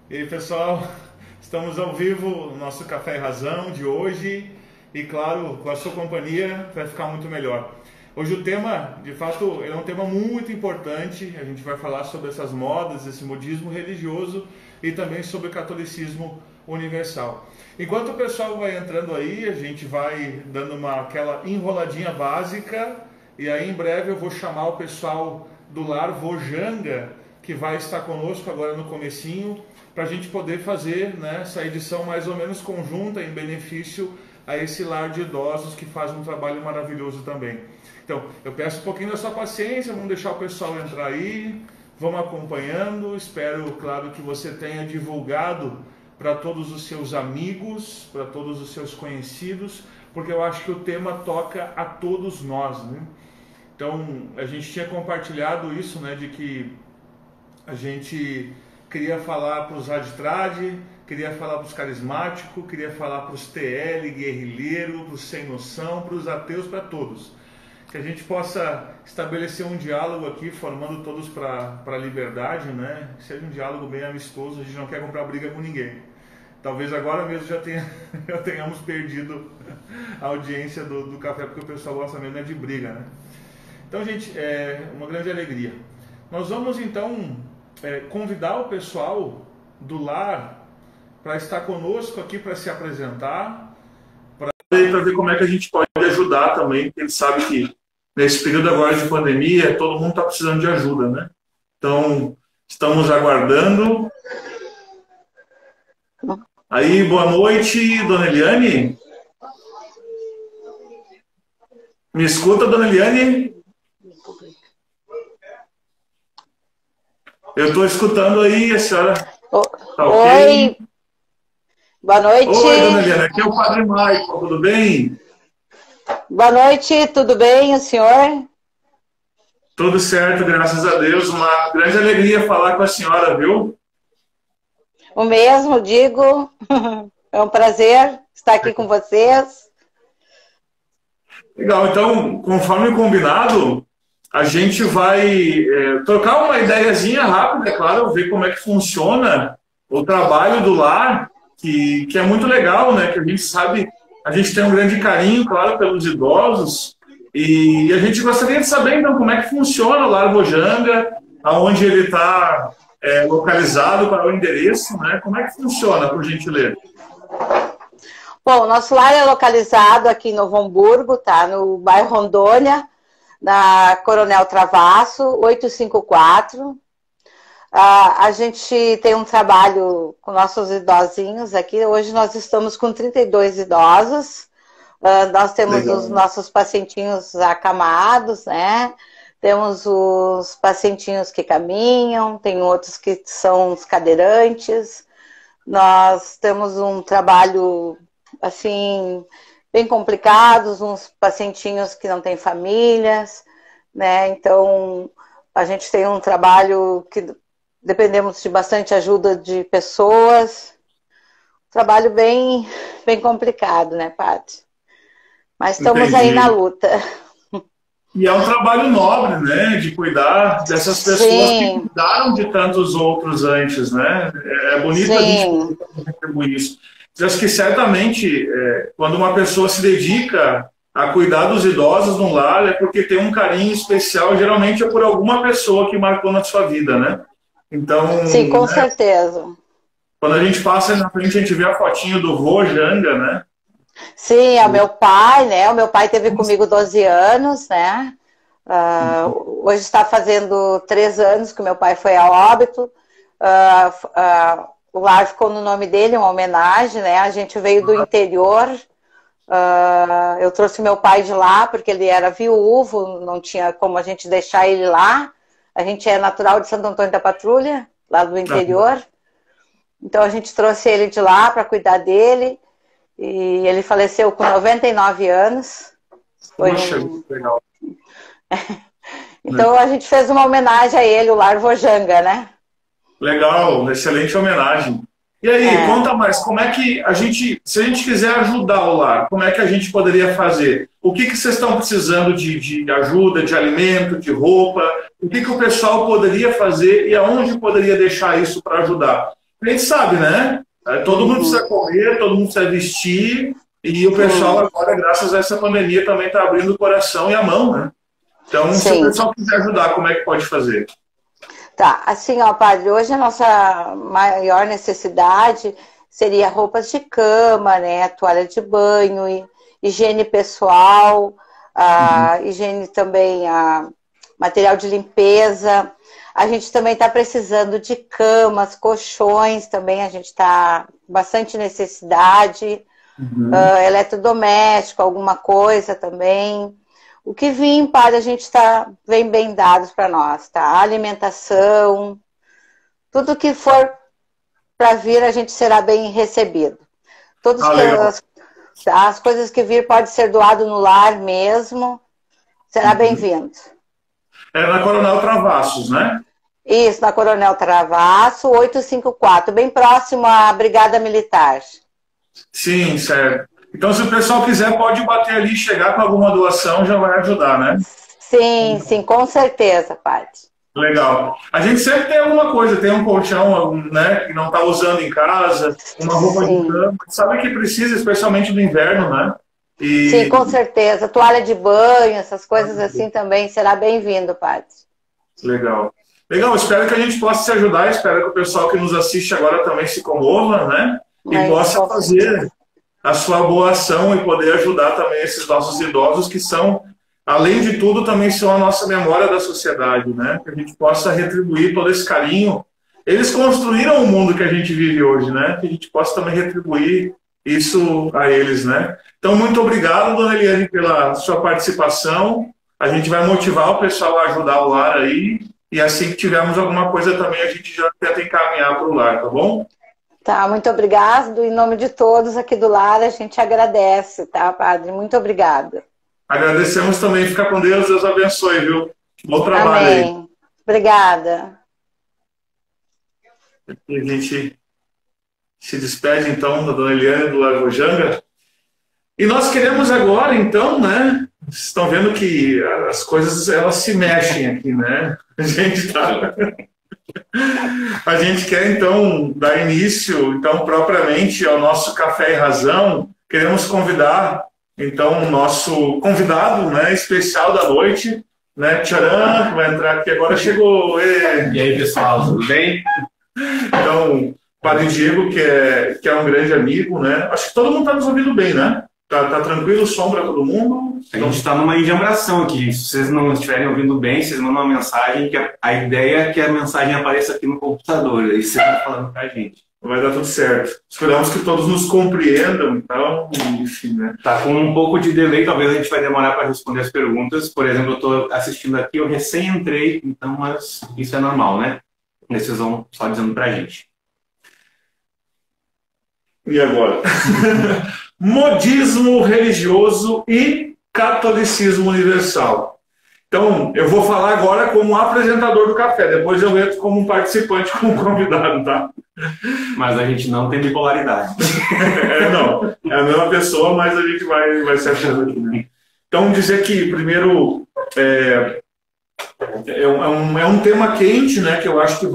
E aí, pessoal, estamos ao vivo no nosso Café e Razão de hoje e, claro, com a sua companhia vai ficar muito melhor. Hoje o tema, de fato, é um tema muito importante. A gente vai falar sobre essas modas, esse modismo religioso e também sobre o catolicismo universal. Enquanto o pessoal vai entrando aí, a gente vai dando aquela enroladinha básica e aí em breve eu vou chamar o pessoal do Lar Vojanga, que vai estar conosco agora no comecinho, para a gente poder fazer, né, essa edição mais ou menos conjunta em benefício a esse lar de idosos que faz um trabalho maravilhoso também. Então, eu peço um pouquinho da sua paciência, vamos deixar o pessoal entrar aí, vamos acompanhando. Espero, claro, que você tenha divulgado para todos os seus amigos, para todos os seus conhecidos, porque eu acho que o tema toca a todos nós, né? Então, a gente tinha compartilhado isso, né, de que a gente queria falar para os raditrade, queria falar para os carismáticos, queria falar para os TL, guerrilheiro, para os sem noção, para os ateus, para todos. Que a gente possa estabelecer um diálogo aqui, formando todos para a liberdade, né? Que seja um diálogo bem amistoso, a gente não quer comprar briga com ninguém. Talvez agora mesmo já tenhamos perdido a audiência do café, porque o pessoal gosta mesmo de briga, né? Então, gente, é uma grande alegria. Nós vamos então convidar o pessoal do lar para estar conosco aqui, para se apresentar, para ver como é que a gente pode ajudar também, porque ele sabe que nesse período agora de pandemia, todo mundo está precisando de ajuda, né? Então, estamos aguardando. Aí, boa noite, dona Eliane. Me escuta, dona Eliane? Eu estou escutando aí, a senhora tá ok? Oi, boa noite. Oi, dona Eliane, aqui é o Padre Maicon, tudo bem? Boa noite, tudo bem, o senhor? Tudo certo, graças a Deus. Uma grande alegria falar com a senhora, viu? O mesmo, digo. É um prazer estar aqui com vocês. Legal, então, conforme combinado, a gente vai trocar uma ideiazinha rápida, é claro, ver como é que funciona o trabalho do lar, que é muito legal, né? Que a gente sabe, a gente tem um grande carinho, claro, pelos idosos, e a gente gostaria de saber, então, como é que funciona o Lar Vojanga, aonde ele está localizado, para o endereço, né? Como é que funciona, por gentileza? Bom, o nosso lar é localizado aqui em Novo Hamburgo, tá? No bairro Rondônia, na Coronel Travasso, 854. A gente tem um trabalho com nossos idosinhos aqui. Hoje nós estamos com 32 idosos. Nós temos Legal. Os nossos pacientinhos acamados, né? Temos os pacientinhos que caminham, tem outros que são os cadeirantes. Nós temos um trabalho, assim, bem complicados, uns pacientinhos que não têm famílias, né? Então, a gente tem um trabalho que dependemos de bastante ajuda de pessoas. Trabalho bem complicado, né, Padre? Mas estamos aí na luta. E é um trabalho nobre, né, de cuidar dessas pessoas que cuidaram de tantos outros antes, né? É bonito a gente retribuir isso. Eu acho que certamente, quando uma pessoa se dedica a cuidar dos idosos no lar, é porque tem um carinho especial, geralmente é por alguma pessoa que marcou na sua vida, né? Então, sim, com certeza. Quando a gente passa na frente, a gente vê a fotinho do Vojanga, né? Sim, é o meu pai, né? O meu pai teve comigo 12 anos, né? Hoje está fazendo 3 anos que o meu pai foi a óbito. O lar ficou no nome dele, uma homenagem, né? A gente veio do interior. Eu trouxe meu pai de lá porque ele era viúvo, não tinha como a gente deixar ele lá. A gente é natural de Santo Antônio da Patrulha, lá do interior. Então a gente trouxe ele de lá para cuidar dele. E ele faleceu com 99 anos. Poxa, legal. Então a gente fez uma homenagem a ele, o Lar Vojanga, né? Legal, excelente homenagem. E aí, conta mais, como é que a gente, se a gente quiser ajudar o lar, como é que a gente poderia fazer? O que vocês estão precisando de ajuda, de alimento, de roupa? O que o pessoal poderia fazer e aonde poderia deixar isso para ajudar? a gente sabe, né? Todo mundo precisa comer, todo mundo precisa vestir, e o pessoal agora, graças a essa pandemia, também está abrindo o coração e a mão, né? Então, se o Sim. pessoal quiser ajudar, como é que pode fazer? Tá, assim, ó, padre, hoje a nossa maior necessidade seria roupas de cama, né, toalha de banho, higiene pessoal, higiene também, material de limpeza. A gente também está precisando de camas, colchões também, a gente está com bastante necessidade, eletrodoméstico, alguma coisa também. O que vir, padre, a gente vem bem dados para nós, tá? Alimentação, tudo que for para vir, a gente será bem recebido. As coisas que vir pode ser doado no lar mesmo, será bem-vindo. É na Coronel Travassos, né? Isso, na Coronel Travasso, 854, bem próximo à Brigada Militar. Sim, certo. Então, se o pessoal quiser, pode bater ali, chegar com alguma doação, já vai ajudar, né? Sim, sim, com certeza, padre. Legal. A gente sempre tem alguma coisa, tem um colchão, né, que não está usando em casa, uma roupa de cama, sabe que precisa, especialmente no inverno, né? Sim, com certeza. Toalha de banho, essas coisas assim também será bem-vindo, padre. Legal. Legal, espero que a gente possa te ajudar, espero que o pessoal que nos assiste agora também se comova, né? E possa fazer a sua boa ação e poder ajudar também esses nossos idosos que são, além de tudo, também são a nossa memória da sociedade, né? Que a gente possa retribuir todo esse carinho. Eles construíram o mundo que a gente vive hoje, né? Que a gente possa também retribuir isso a eles, né? Então, muito obrigado, dona Eliane, pela sua participação. A gente vai motivar o pessoal a ajudar o lar aí. E assim que tivermos alguma coisa também, a gente já tenta encaminhar para o lar, tá bom? Tá, muito obrigado. Em nome de todos aqui do lar, a gente agradece, tá, padre? Muito obrigada. Agradecemos também. Fica com Deus. Deus abençoe, viu? Bom trabalho. Amém. Aí. Obrigada. E a gente se despede, então, da dona Eliane do Lar Bojanga. E nós queremos agora, então, né? Vocês estão vendo que as coisas, elas se mexem aqui, né? A gente quer, então, dar início, então, propriamente ao nosso Café e Razão. Queremos convidar, então, o nosso convidado, né, especial da noite, né, Tcharam, que vai entrar aqui agora, chegou. E aí, pessoal, tudo bem? Então, Padre Diego, que é um grande amigo, né? Acho que todo mundo está nos ouvindo bem, né? Tá tranquilo, som para todo mundo? A gente está numa enjambração aqui. Se vocês não estiverem ouvindo bem, vocês mandam uma mensagem, que a ideia é que a mensagem apareça aqui no computador. Aí você está falando para a gente. Vai dar tudo certo. Esperamos que todos nos compreendam, então, enfim, né? Tá com um pouco de delay, talvez a gente vai demorar para responder as perguntas. Por exemplo, eu estou assistindo aqui, eu recém entrei, então, mas isso é normal, né? Vocês vão só dizendo para a gente. E agora? Modismo religioso e catolicismo universal. Então, eu vou falar agora como apresentador do café, depois eu entro como um participante, como convidado, tá? Mas a gente não tem bipolaridade. Não, é a mesma pessoa, mas a gente vai se achando aqui, né? Então, dizer que, primeiro, é um tema quente, né, que eu acho que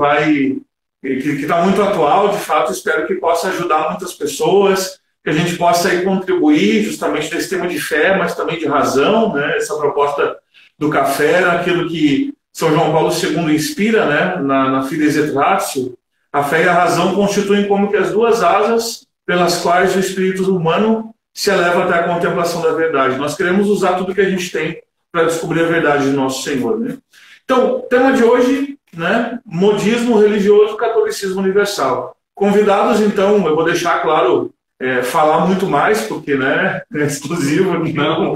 está muito atual, de fato, espero que possa ajudar muitas pessoas, que a gente possa aí contribuir justamente nesse tema de fé, mas também de razão, né, essa proposta do café, naquilo que São João Paulo II inspira, né, na Fides et Ratio. A fé e a razão constituem como que as duas asas pelas quais o espírito humano se eleva até a contemplação da verdade. Nós queremos usar tudo que a gente tem para descobrir a verdade de nosso Senhor, né? Então, tema de hoje, né, modismo religioso, catolicismo universal. Convidados, então, eu vou deixar claro, falar muito mais, porque, né, é exclusivo, não,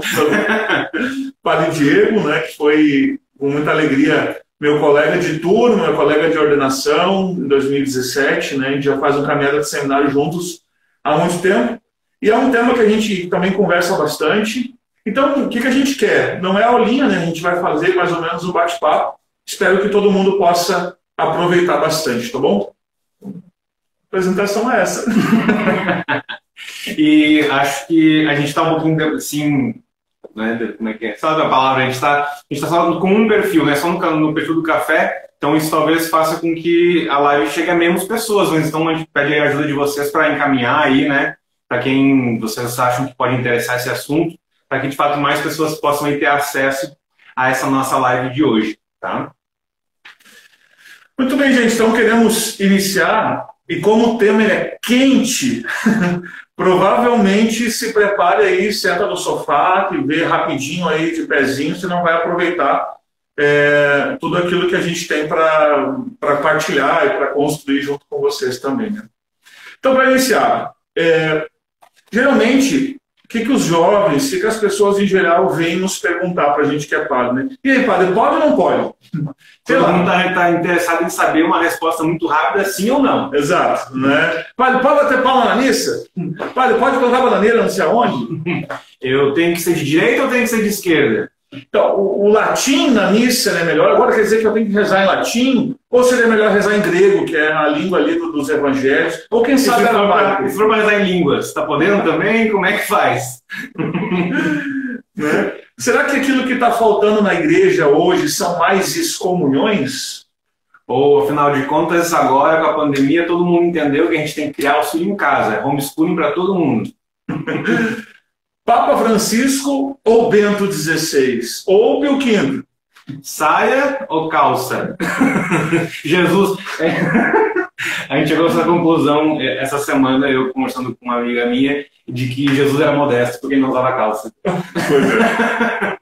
Padre Diego, né, que foi com muita alegria meu colega de turno, meu colega de ordenação em 2017, né, a gente já faz um caminhada de seminário juntos há muito tempo, e é um tema que a gente também conversa bastante. Então, o que a gente quer? Não é aulinha, né, a gente vai fazer mais ou menos um bate-papo. Espero que todo mundo possa aproveitar bastante, tá bom? A apresentação é essa. E acho que a gente está um pouquinho assim, né, como é que é? Sabe a palavra? A gente está falando com um perfil, né? Só no perfil do café, Então isso talvez faça com que a live chegue a menos pessoas. Então a gente pede a ajuda de vocês para encaminhar aí, né? Para quem vocês acham que pode interessar esse assunto, para que de fato mais pessoas possam aí ter acesso a essa nossa live de hoje, tá? Muito bem, gente. Então queremos iniciar, e como o tema é quente, provavelmente se prepare aí, senta no sofá, que vê rapidinho aí de pezinho, você não vai aproveitar tudo aquilo que a gente tem para partilhar e para construir junto com vocês também, né? Então, para iniciar, geralmente, o que os jovens, o que as pessoas em geral vêm nos perguntar para a gente que é padre, né? E aí, padre, pode ou não pode? Todo mundo está interessado em saber uma resposta muito rápida, sim ou não. Exato, né? Padre, pode bater palma na missa? Padre, pode colocar bananeira não sei aonde? Eu tenho que ser de direita ou tenho que ser de esquerda? Então, o latim na missa é melhor. Agora quer dizer que eu tenho que rezar em latim? Ou seria melhor rezar em grego, que é a língua ali dos evangelhos? Ou quem sabe se for para rezar em línguas, está podendo também? Como é que faz? Né? Será que aquilo que está faltando na igreja hoje são mais excomunhões? Ou, afinal de contas, agora com a pandemia, todo mundo entendeu que a gente tem que criar o filho em casa. É homeschooling para todo mundo. Papa Francisco ou Bento XVI? Ou Pio V? Saia ou calça? Jesus. A gente chegou a essa conclusão essa semana, eu conversando com uma amiga minha, de que Jesus era modesto porque ele não usava calça. Pois é.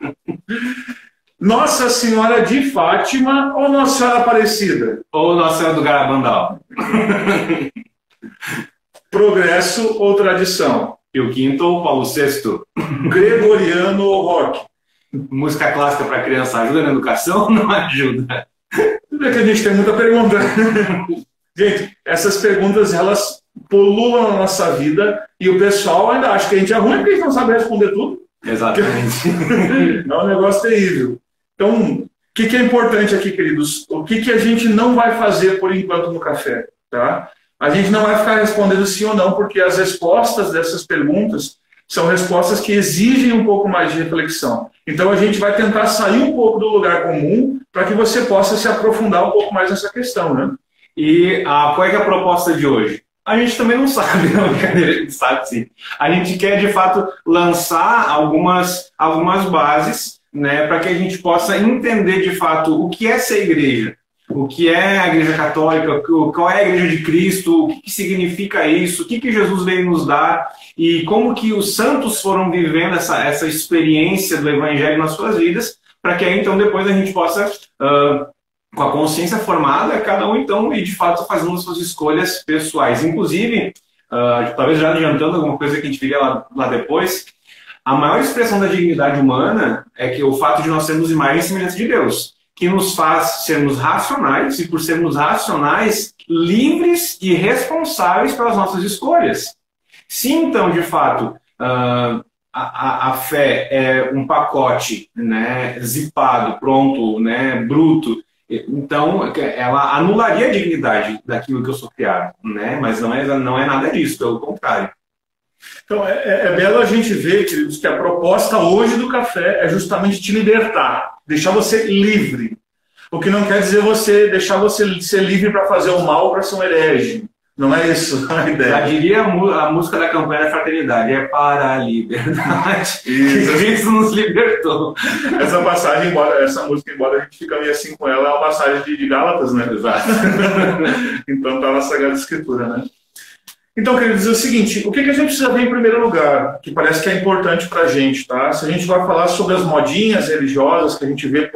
Nossa Senhora de Fátima ou Nossa Senhora Aparecida? Ou Nossa Senhora do Garabandal? Progresso ou tradição? Pio V ou Paulo VI? Gregoriano ou rock? Música clássica para criança ajuda na educação ou não ajuda? Tudo é que a gente tem muita pergunta. Gente, essas perguntas, elas pululam na nossa vida e o pessoal ainda acha que a gente é ruim porque a gente não sabe responder tudo. Exatamente. É um negócio terrível. Então, o que é importante aqui, queridos? O que a gente não vai fazer por enquanto no café, tá? A gente não vai ficar respondendo sim ou não, porque as respostas dessas perguntas são respostas que exigem um pouco mais de reflexão. Então a gente vai tentar sair um pouco do lugar comum para que você possa se aprofundar um pouco mais nessa questão, né? E qual é que é a proposta de hoje? A gente também não sabe, não, brincadeira, a gente sabe sim. A gente quer, de fato, lançar algumas bases, né, para que a gente possa entender, de fato, o que é ser igreja. O que é a Igreja Católica, qual é a Igreja de Cristo, o que significa isso, o que Jesus veio nos dar e como que os santos foram vivendo essa experiência do Evangelho nas suas vidas, para que aí então depois a gente possa, com a consciência formada, cada um então e de fato fazendo as suas escolhas pessoais. Inclusive, talvez já adiantando alguma coisa que a gente viria lá depois, a maior expressão da dignidade humana é que o fato de nós sermos imagem e semelhança de Deus, que nos faz sermos racionais e, por sermos racionais, livres e responsáveis pelas nossas escolhas. Se, então, de fato, a fé é um pacote, né, zipado, pronto, né, bruto, então ela anularia a dignidade daquilo que eu sou criado, né? Mas não é nada disso, pelo contrário. Então, é belo a gente ver, queridos, que a proposta hoje do café é justamente te libertar, deixar você livre. O que não quer dizer deixar você ser livre para fazer o mal, para ser um herege. Não é isso a ideia. Já diria a música da campanha da fraternidade, é para a liberdade. Isso. Cristo nos libertou. Essa passagem, essa música, embora a gente fique meio assim com ela, é uma passagem de Gálatas, né? Exato. Então está na Sagrada Escritura, né? Então, queria dizer o seguinte, o que a gente precisa ver em primeiro lugar, que parece que é importante para a gente, tá? Se a gente vai falar sobre as modinhas religiosas que a gente vê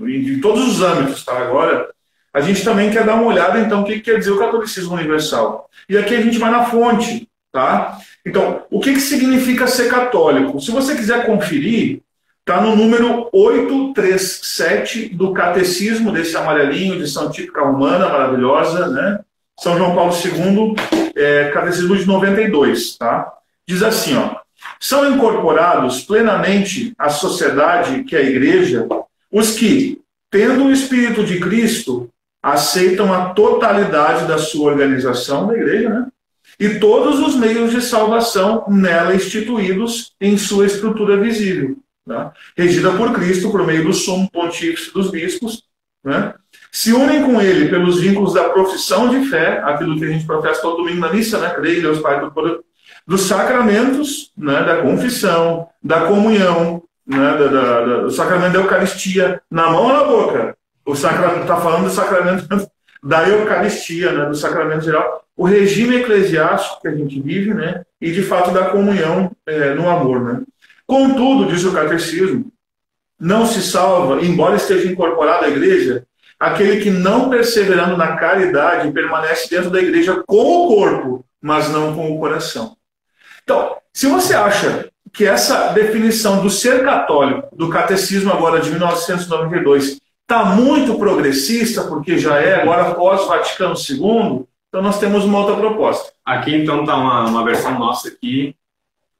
em todos os âmbitos, tá? Agora, a gente também quer dar uma olhada, então, o que quer dizer o catolicismo universal. E aqui a gente vai na fonte, tá? Então, o que significa ser católico? Se você quiser conferir, tá no número 837 do Catecismo, desse amarelinho, edição típica romana, maravilhosa, né? São João Paulo II, Catecismo de 92, tá? Diz assim, ó, são incorporados plenamente à sociedade, que é a igreja, os que, tendo o Espírito de Cristo, aceitam a totalidade da sua organização da igreja, né? E todos os meios de salvação nela instituídos em sua estrutura visível, tá? Regida por Cristo por meio do sumo pontífice dos bispos, né? se unem com ele pelos vínculos da profissão de fé, aquilo que a gente professa todo domingo na missa, né? Creio em Deus Pai Todo-Poderoso, dos sacramentos, né? Da confissão, da comunhão, né? Do sacramento da Eucaristia, na mão ou na boca. O sacramento está falando do sacramento da Eucaristia, né? Do sacramento geral. O regime eclesiástico que a gente vive, né? E de fato da comunhão no amor, né? Contudo, diz o catecismo, não se salva, embora esteja incorporado à igreja, aquele que não perseverando na caridade permanece dentro da igreja com o corpo, mas não com o coração. Então, se você acha que essa definição do ser católico, do catecismo agora de 1992, está muito progressista, porque já é agora pós-Vaticano II, então nós temos uma outra proposta. Aqui então está uma versão nossa aqui.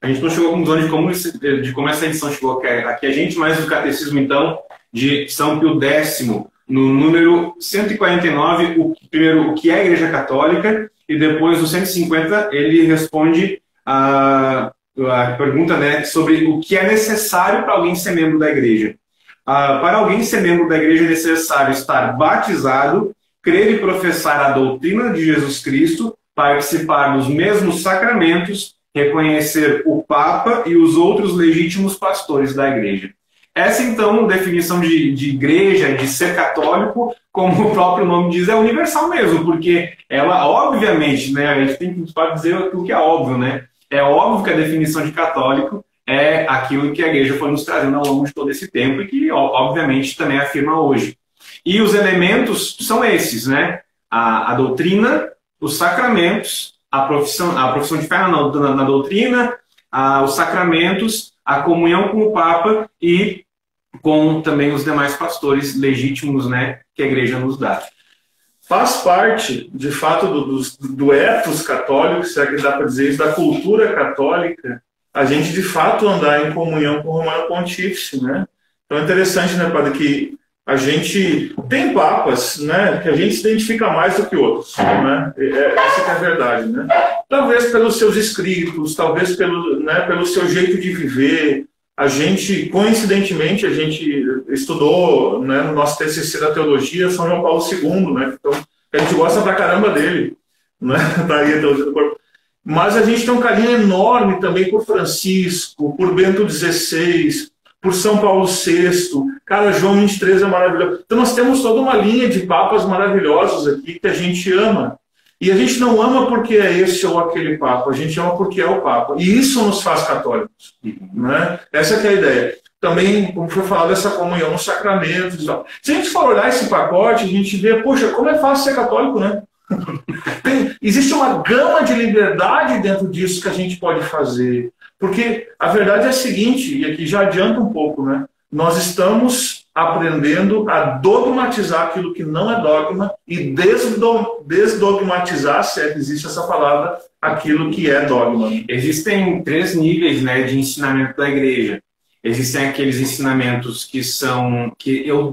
A gente não chegou à conclusão de como essa edição chegou aqui a gente, mas o catecismo então de São Pio X, no número 149, primeiro o que é a Igreja Católica, e depois no 150 ele responde a pergunta, né, sobre o que é necessário para alguém ser membro da Igreja. Para alguém ser membro da Igreja é necessário estar batizado, crer e professar a doutrina de Jesus Cristo, participar dos mesmos sacramentos, reconhecer o Papa e os outros legítimos pastores da Igreja. Essa, então, definição de igreja, de ser católico, como o próprio nome diz, é universal mesmo, porque ela, obviamente, né, a gente tem que dizer aquilo que é óbvio, né? É óbvio que a definição de católico é aquilo que a Igreja foi nos trazendo ao longo de todo esse tempo e que, obviamente, também afirma hoje. E os elementos são esses, né? A doutrina, os sacramentos, a profissão de fé na doutrina, os sacramentos, a comunhão com o Papa e com também os demais pastores legítimos, né, que a Igreja nos dá. Faz parte, de fato, do ethos católico, se é que dá para dizer isso, da cultura católica, a gente, de fato, andar em comunhão com o Romano Pontífice, né? Então é interessante, né, Padre, que a gente tem papas, né, que a gente se identifica mais do que outros, né? Essa que é a verdade, né? Talvez pelos seus escritos, talvez pelo seu jeito de viver. A gente, coincidentemente, a gente estudou, né, no nosso TCC da teologia São João Paulo II, né? Então, a gente gosta pra caramba dele, né? Daí a teologia do corpo. Mas a gente tem um carinho enorme também por Francisco, por Bento XVI, por São Paulo VI, cara, João 23 é maravilhoso. Então nós temos toda uma linha de papas maravilhosos aqui que a gente ama. E a gente não ama porque é esse ou aquele papa, a gente ama porque é o papa. E isso nos faz católicos, né? Essa que é a ideia. Também, como foi falado, essa comunhão nos sacramentos e tal. Se a gente for olhar esse pacote, a gente vê, poxa, como é fácil ser católico, né? Existe uma gama de liberdade dentro disso que a gente pode fazer. Porque a verdade é a seguinte, e aqui já adianta um pouco, né? Nós estamos aprendendo a dogmatizar aquilo que não é dogma e desdogmatizar, se é que existe essa palavra, aquilo que é dogma. Existem 3 níveis, né, de ensinamento da Igreja. Existem aqueles ensinamentos que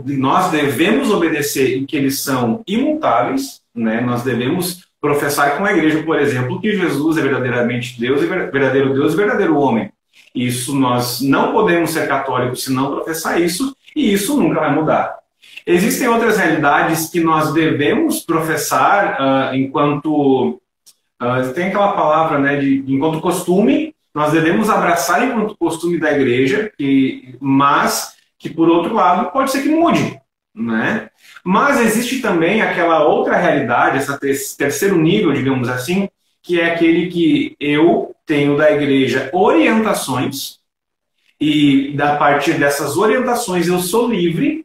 nós devemos obedecer e que eles são imutáveis, né? Nós devemos professar com a Igreja, por exemplo, que Jesus é verdadeiramente Deus e verdadeiro homem. Isso nós não podemos ser católicos se não professar isso, e isso nunca vai mudar. Existem outras realidades que nós devemos professar enquanto... tem aquela palavra, né, enquanto costume, nós devemos abraçar enquanto costume da Igreja, mas que, por outro lado, pode ser que mude, né? Mas existe também aquela outra realidade, esse terceiro nível, digamos assim, que é aquele que eu tenho da Igreja orientações e, a partir dessas orientações, eu sou livre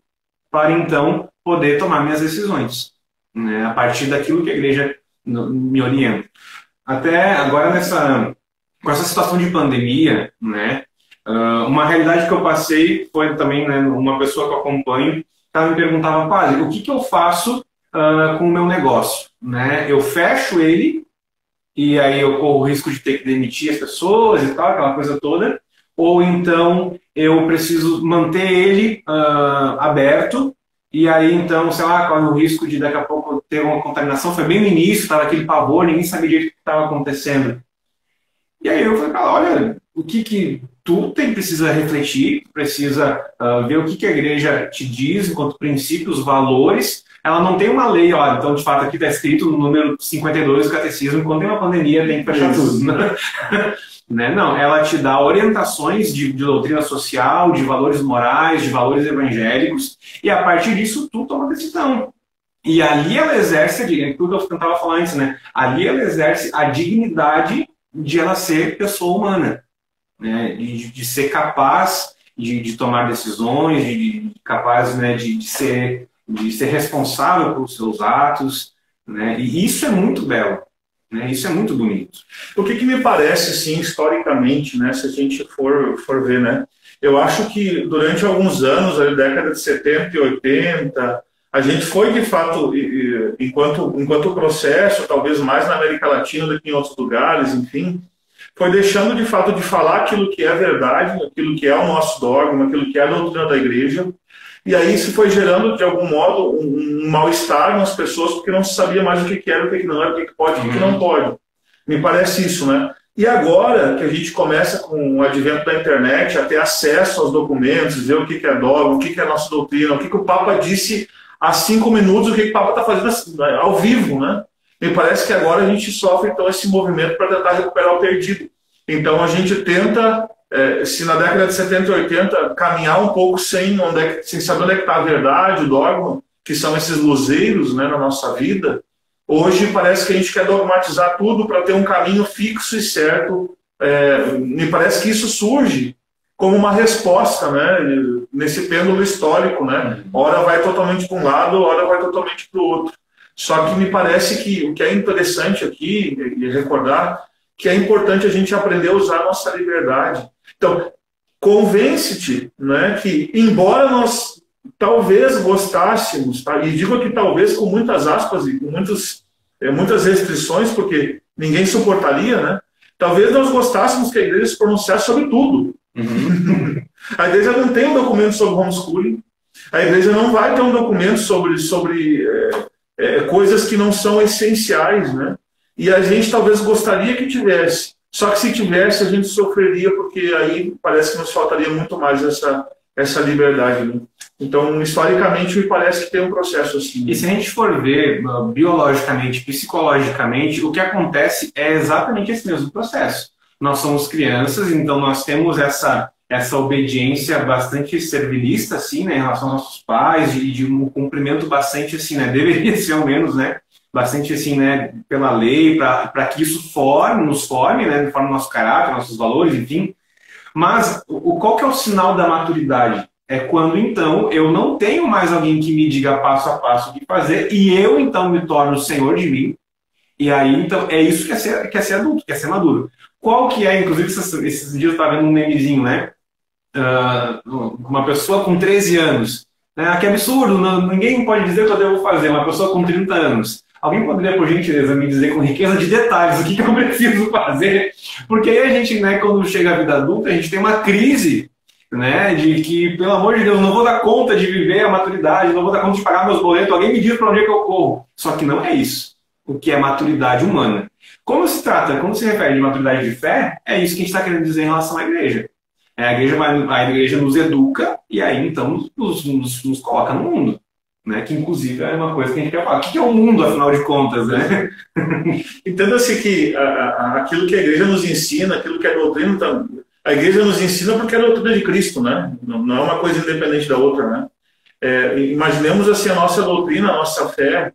para, então, poder tomar minhas decisões, né? A partir daquilo que a Igreja me orienta. Até agora, com essa situação de pandemia, né, uma realidade que eu passei foi também, né, uma pessoa que eu acompanho, ela me perguntava, padre, o que eu faço com o meu negócio? Né? Eu fecho ele e aí eu corro o risco de ter que demitir as pessoas e tal, aquela coisa toda, ou então eu preciso manter ele aberto e aí então, sei lá, corre o risco de daqui a pouco ter uma contaminação. Foi bem no início, estava aquele pavor, ninguém sabia direito o que estava acontecendo. E aí eu falei, olha, o que precisa refletir, precisa ver o que a igreja te diz enquanto princípios, valores. Ela não tem uma lei, ó, então de fato aqui está escrito no número 52 do catecismo, quando tem uma pandemia tem que fechar tudo. Né? Não, ela te dá orientações de doutrina social, de valores morais, de valores evangélicos, e a partir disso tu toma decisão. E ali ela exerce, tudo que eu tentava falar antes, né? Ali ela exerce a dignidade de ela ser pessoa humana, né? De ser capaz de tomar decisões, capaz, né, de ser responsável pelos seus atos, né? E isso é muito belo, né? Isso é muito bonito. O que me parece, assim, historicamente, né, se a gente for ver, né, eu acho que durante alguns anos, a década de 70 e 80, a gente foi, de fato, enquanto processo, talvez mais na América Latina do que em outros lugares, enfim, foi deixando, de fato, de falar aquilo que é verdade, aquilo que é o nosso dogma, aquilo que é a doutrina da igreja. E aí isso foi gerando, de algum modo, um mal-estar nas pessoas, porque não se sabia mais o que era, o que não era, o que pode e o que não pode. Me parece isso, né? E agora que a gente começa com o advento da internet, a ter acesso aos documentos, ver o que é dogma, o que é nossa doutrina, o que o Papa disse há 5 minutos, o que o Papa está fazendo ao vivo, né? Me parece que agora a gente sofre, então, esse movimento para tentar recuperar o perdido. Então a gente tenta... se na década de 70 e 80 caminhar um pouco sem saber onde é que está a verdade, o dogma, que são esses luzeiros, né, na nossa vida, hoje parece que a gente quer dogmatizar tudo para ter um caminho fixo e certo. Me parece que isso surge como uma resposta, né, nesse pêndulo histórico, né? Ora vai totalmente para um lado, ora vai totalmente para o outro. Só que me parece que o que é interessante aqui, e recordar, que é importante a gente aprender a usar a nossa liberdade. Então, convence-te, né, que, embora nós talvez gostássemos, tá? E digo aqui talvez com muitas aspas e com muitas restrições, porque ninguém suportaria, né? Talvez nós gostássemos que a igreja se pronunciasse sobre tudo. Uhum. A igreja não tem um documento sobre homeschooling, a igreja não vai ter um documento sobre coisas que não são essenciais, né? E a gente talvez gostaria que tivesse. Só que se tivesse, a gente sofreria, porque aí parece que nos faltaria muito mais essa liberdade, né? Então, historicamente, me parece que tem um processo assim. E se a gente for ver biologicamente, psicologicamente, o que acontece é exatamente esse mesmo processo. Nós somos crianças, então nós temos essa obediência bastante servilista, assim, né, em relação aos nossos pais, de um cumprimento bastante, assim, né, deveria ser ao menos, né, bastante, assim, né, pela lei, para que isso nos forme, né, forme nosso caráter, nossos valores, enfim. Mas qual que é o sinal da maturidade? É quando, então, eu não tenho mais alguém que me diga passo a passo o que fazer, e eu, então, me torno senhor de mim. E aí, então, é isso que é ser adulto, que é ser maduro. Qual que é, inclusive, esses dias eu estava vendo um memezinho, né? Uma pessoa com 13 anos. Né? Que absurdo, ninguém pode dizer o que eu devo fazer. Uma pessoa com 30 anos. Alguém poderia, por gentileza, me dizer com riqueza de detalhes o que eu preciso fazer? Porque aí a gente, né, quando chega à vida adulta, a gente tem uma crise, né, de que, pelo amor de Deus, não vou dar conta de viver a maturidade, não vou dar conta de pagar meus boletos, alguém me diz para onde é que eu corro. Só que não é isso. O que é maturidade humana. Quando se refere de maturidade de fé, é isso que a gente está querendo dizer em relação à igreja. A igreja nos educa e aí, então, nos coloca no mundo. Né? Que, inclusive, é uma coisa que a gente quer falar. O que é o mundo, afinal de contas? Né? Entenda-se que aquilo que a igreja nos ensina, aquilo que é doutrina, a igreja nos ensina porque é a doutrina de Cristo, né? Não é uma coisa independente da outra. Né? Imaginemos assim, a nossa doutrina, a nossa fé,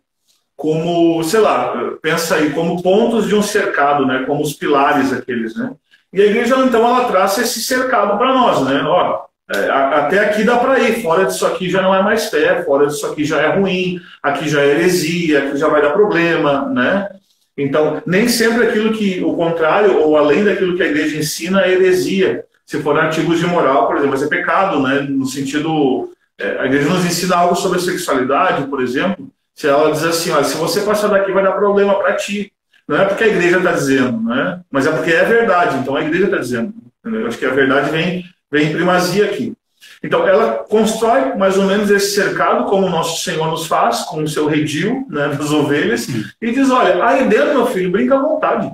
como, sei lá, pensa aí, como pontos de um cercado, né? Como os pilares aqueles, né? E a igreja, então, ela traça esse cercado para nós, né? Ó, até aqui dá para ir, fora disso aqui já não é mais fé, fora disso aqui já é ruim, aqui já é heresia, aqui já vai dar problema, né? Então, nem sempre aquilo que, o contrário, ou além daquilo que a igreja ensina é heresia. Se for artigos de moral, por exemplo, mas é pecado, né? No sentido, a igreja nos ensina algo sobre a sexualidade, por exemplo. Se ela diz assim, olha, se você passar daqui vai dar problema para ti. Não é porque a igreja está dizendo, né? Mas é porque é verdade, então a igreja está dizendo. Eu acho que a verdade vem em primazia aqui. Então ela constrói mais ou menos esse cercado, como o nosso Senhor nos faz, com o seu redil, né, das ovelhas, e diz, olha, aí dentro, meu filho, brinca à vontade.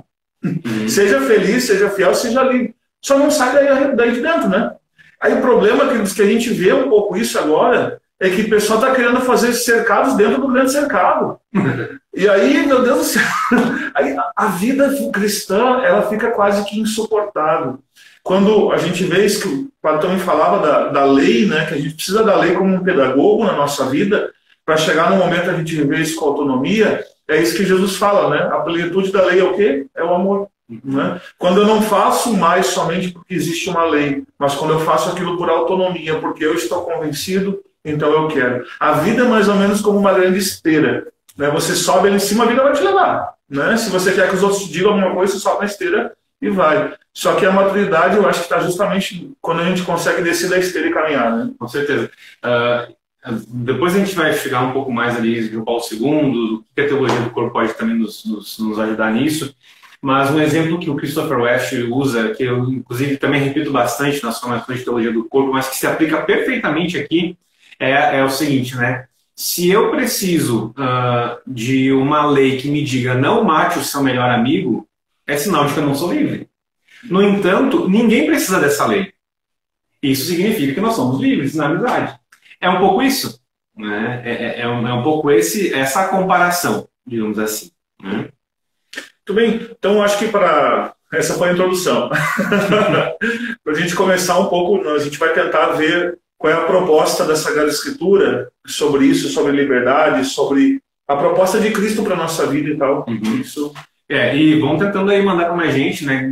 Seja feliz, seja fiel, seja livre. só não sai daí de dentro, né? Aí o problema que a gente vê um pouco isso agora é que o pessoal está querendo fazer cercados dentro do grande cercado. E aí, meu Deus do céu, aí a vida cristã ela fica quase que insuportável. Quando a gente vê isso que o Padre também falava da lei, né, que a gente precisa da lei como um pedagogo na nossa vida, para chegar no momento a gente viver isso com autonomia, é isso que Jesus fala, né? A plenitude da lei é o quê? É o amor. Né? Quando eu não faço mais somente porque existe uma lei, mas quando eu faço aquilo por autonomia, porque eu estou convencido, então eu quero. A vida é mais ou menos como uma grande esteira. Né? Você sobe ali em cima, a vida vai te levar. Né? Se você quer que os outros te digam alguma coisa, você sobe na esteira e vai. Só que a maturidade, eu acho que está justamente quando a gente consegue descer da esteira e caminhar. Né? Com certeza. Depois a gente vai chegar um pouco mais ali de João Paulo II, do que a teologia do corpo pode também nos ajudar nisso. Mas um exemplo que o Christopher West usa, que eu inclusive também repito bastante nas formações de teologia do corpo, mas que se aplica perfeitamente aqui, é o seguinte, né? Se eu preciso de uma lei que me diga não mate o seu melhor amigo, é sinal de que eu não sou livre. No entanto, ninguém precisa dessa lei. Isso significa que nós somos livres na amizade. É um pouco isso. Né? É um pouco essa comparação, digamos assim. Né? Muito bem, então acho que essa foi a introdução. Para a gente começar um pouco, a gente vai tentar ver qual é a proposta da Sagrada Escritura sobre isso, sobre liberdade, sobre a proposta de Cristo para a nossa vida e tal. Uhum. Isso. E vão tentando aí mandar para mais gente, né?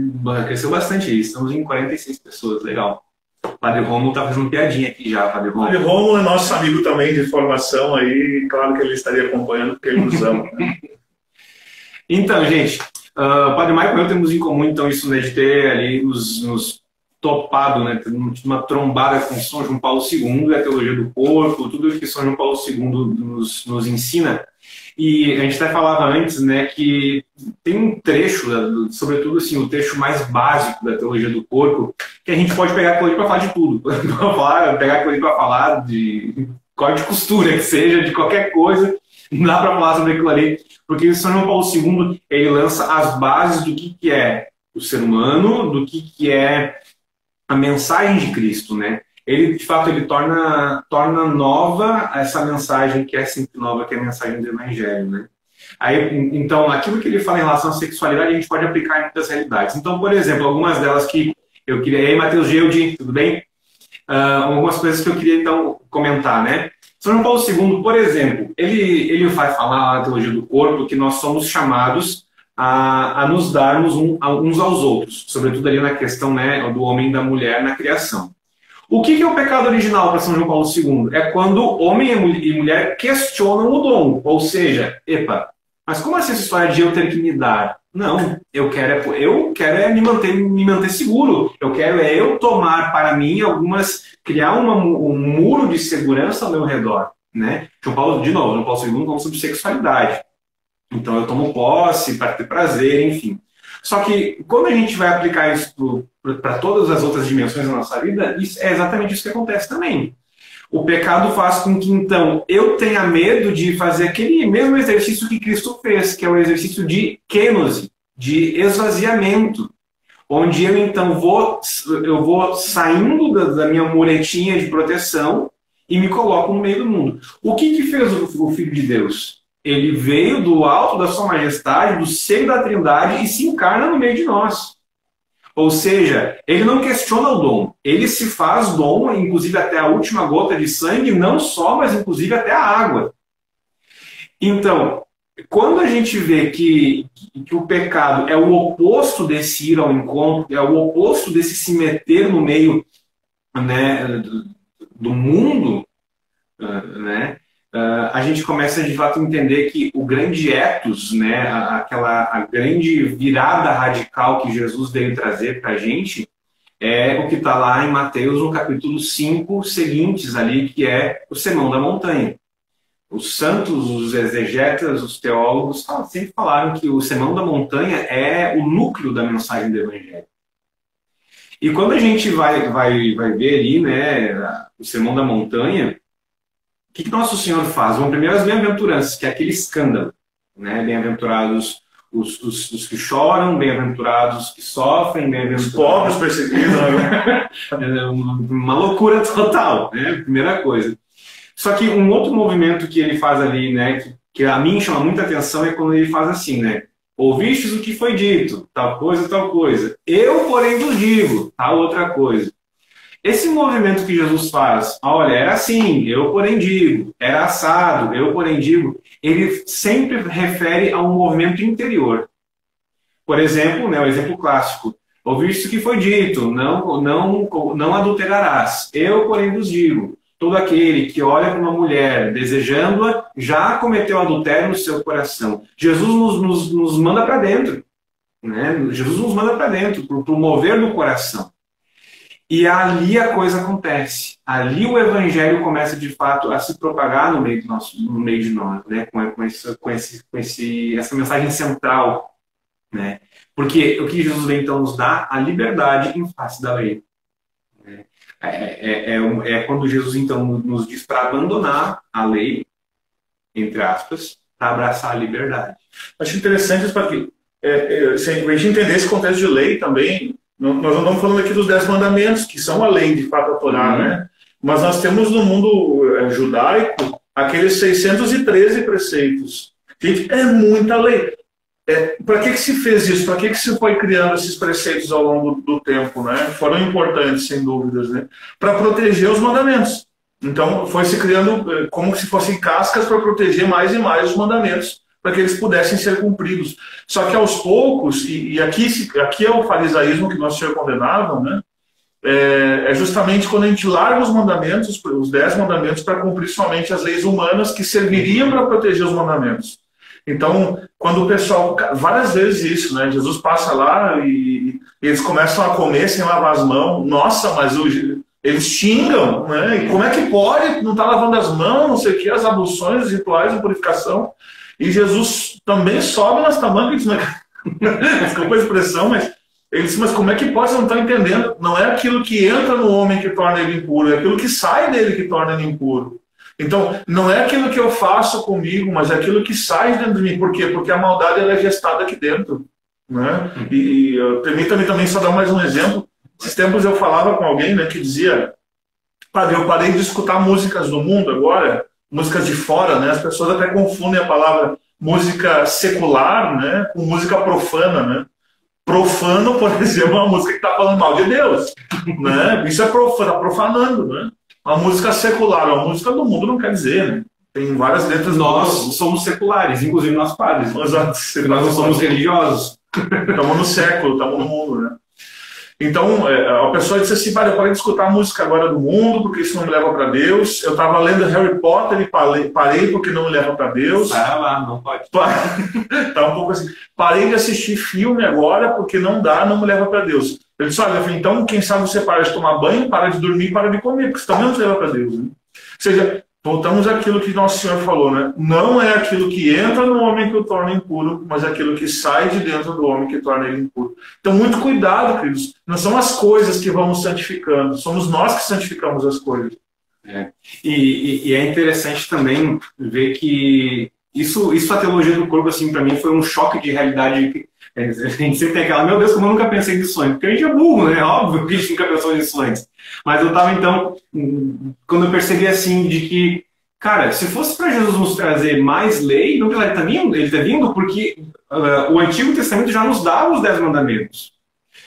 Cresceu bastante aí, estamos em 46 pessoas, legal. O Padre Rômulo está fazendo piadinha aqui já, Padre Rômulo. Padre Rômulo é nosso amigo também de formação aí, claro que ele estaria acompanhando, porque ele nos ama. Então, gente, o Padre Michael e eu temos em comum, então, isso, né, de ter ali nos topado, né, uma trombada com São João Paulo II, a teologia do corpo, tudo o que São João Paulo II nos ensina. E a gente até falava antes, né, que tem um trecho, sobretudo assim, o trecho mais básico da teologia do corpo, que a gente pode pegar aquilo ali para falar de tudo. Pegar aquilo ali para falar de corte de costura, que seja, de qualquer coisa, não dá para falar sobre aquilo ali. Porque São João Paulo II, ele lança as bases do que é o ser humano, do que é a mensagem de Cristo, né? Ele, de fato, ele torna nova essa mensagem que é sempre nova, que é a mensagem do Evangelho, né? Aí, então, aquilo que ele fala em relação à sexualidade, a gente pode aplicar em muitas realidades. Então, por exemplo, algumas delas que eu queria... E aí, Matheus Geldi, tudo bem? Algumas coisas que eu queria, então, comentar, né? São João Paulo II, por exemplo, ele vai falar na teologia do corpo que nós somos chamados a nos darmos uns aos outros, sobretudo ali na questão, né, do homem e da mulher na criação. O que é o pecado original para São João Paulo II? É quando homem e mulher questionam o dom, ou seja, mas como assim essa história de eu ter que me dar? Não, eu quero me manter seguro. Eu quero eu tomar para mim criar um muro de segurança ao meu redor, né? João Paulo II falando sobre sexualidade. Então eu tomo posse para ter prazer, enfim. Só que quando a gente vai aplicar isso para todas as outras dimensões da nossa vida, é exatamente isso que acontece também. O pecado faz com que, então, eu tenha medo de fazer aquele mesmo exercício que Cristo fez, que é o exercício de kênose, de esvaziamento, onde eu, então, vou saindo da minha muretinha de proteção e me coloco no meio do mundo. O que fez o Filho de Deus? Ele veio do alto da sua majestade, do seio da Trindade, e se encarna no meio de nós. Ou seja, ele não questiona o dom, ele se faz dom, inclusive até a última gota de sangue, não só, mas inclusive até a água. Então, quando a gente vê que o pecado é o oposto desse ir ao encontro, é o oposto desse se meter no meio, né, do mundo, né, a gente começa de fato a entender que o grande ethos, né, a grande virada radical que Jesus veio trazer para a gente é o que está lá em Mateus, no capítulo 5 seguintes ali, que é o Sermão da Montanha. Os santos, os exegetas, os teólogos sempre falaram que o Sermão da Montanha é o núcleo da mensagem do Evangelho. E quando a gente vai ver ali, né, o Sermão da Montanha, o que Nosso Senhor faz? Vamos primeiro as bem-aventuranças, que é aquele escândalo, né? Bem-aventurados os que choram, bem-aventurados os que sofrem, bem-aventurados os pobres perseguidos. Uma loucura total, né? Primeira coisa. Só que um outro movimento que ele faz ali, né, que a mim chama muita atenção, é quando ele faz assim, né? Ouvistes o que foi dito, tal coisa, tal coisa. Eu, porém, vos digo, tal outra coisa. Esse movimento que Jesus faz, olha, era assim, eu, porém, digo, era assado, eu, porém, digo, ele sempre refere a um movimento interior. Por exemplo, né, o exemplo clássico, ouviste o que foi dito, não adulterarás. Eu, porém, vos digo, todo aquele que olha para uma mulher desejando-a, já cometeu adultério no seu coração. Jesus nos manda para dentro. Né? Jesus nos manda para dentro, para o mover do coração. E ali a coisa acontece. Ali o evangelho começa, de fato, a se propagar no meio de nós, né? com essa mensagem central. Né? Porque o que Jesus vem, então, nos dá a liberdade em face da lei. É quando Jesus, então, nos diz para abandonar a lei, entre aspas, para abraçar a liberdade. Acho interessante isso, porque se a gente entender esse contexto de lei também, nós não estamos falando aqui dos 10 mandamentos, que são a lei, de fato, a Torá, né? Mas nós temos no mundo judaico aqueles 613 preceitos. Gente, é muita lei. Para que se fez isso? Para que se foi criando esses preceitos ao longo do tempo, né? Foram importantes, sem dúvidas, né? Para proteger os mandamentos. Então, foi se criando como se fossem cascas para proteger mais e mais os mandamentos, para que eles pudessem ser cumpridos. Só que aos poucos, e aqui é o farisaísmo que Nosso Senhor condenava, né? É justamente quando a gente larga os mandamentos, os 10 mandamentos, para cumprir somente as leis humanas que serviriam para proteger os mandamentos. Então, quando o pessoal, várias vezes isso, né? Jesus passa lá e eles começam a comer sem lavar as mãos. Nossa, mas eles xingam, né? E como é que pode? Não está lavando as mãos, não sei o que, as abluções, os rituais de purificação. E Jesus também sobe nas tamancas, né? Desculpa a expressão, mas ele disse, mas como é que pode? Vocês não estão entendendo. Não é aquilo que entra no homem que torna ele impuro, é aquilo que sai dele que torna ele impuro. Então, não é aquilo que eu faço comigo, mas é aquilo que sai dentro de mim. Por quê? Porque a maldade ela é gestada aqui dentro. Né? Permita-me também só dar mais um exemplo. Esses tempos eu falava com alguém, né, que dizia, padre, eu parei de escutar músicas do mundo agora, músicas de fora, né? As pessoas até confundem a palavra música secular, né, com música profana, né? Profano, por exemplo, é uma música que está falando mal de Deus. Né? Isso é profano, está profanando, né? A música secular, a música do mundo não quer dizer, né? Tem várias letras. Nós somos seculares, inclusive nós padres. Exato. Nós não somos religiosos. Estamos no século, estamos no mundo, né? Então, a pessoa disse assim, eu parei de escutar a música agora do mundo, porque isso não me leva para Deus. Eu estava lendo Harry Potter e parei porque não me leva para Deus. Lá, não pode. Tá um pouco assim. Parei de assistir filme agora porque não me leva para Deus. Ele disse, olha, então quem sabe você para de tomar banho, para de dormir, para de comer, porque isso também não te leva para Deus. Né? Ou seja, voltamos àquilo que Nosso Senhor falou, né? Não é aquilo que entra no homem que o torna impuro, mas é aquilo que sai de dentro do homem que torna ele impuro. Então, muito cuidado, queridos. Não são as coisas que vamos santificando, somos nós que santificamos as coisas. E é interessante também ver que isso a teologia do corpo, assim, para mim, foi um choque de realidade. A gente sempre tem aquela, meu Deus, como eu nunca pensei nisso antes. Porque a gente é burro, né? Óbvio que a gente nunca pensou nisso antes. Mas eu estava, então, quando eu percebi, assim, de que, cara, se fosse para Jesus nos trazer mais lei, não que ele está vindo porque o Antigo Testamento já nos dava os 10 mandamentos.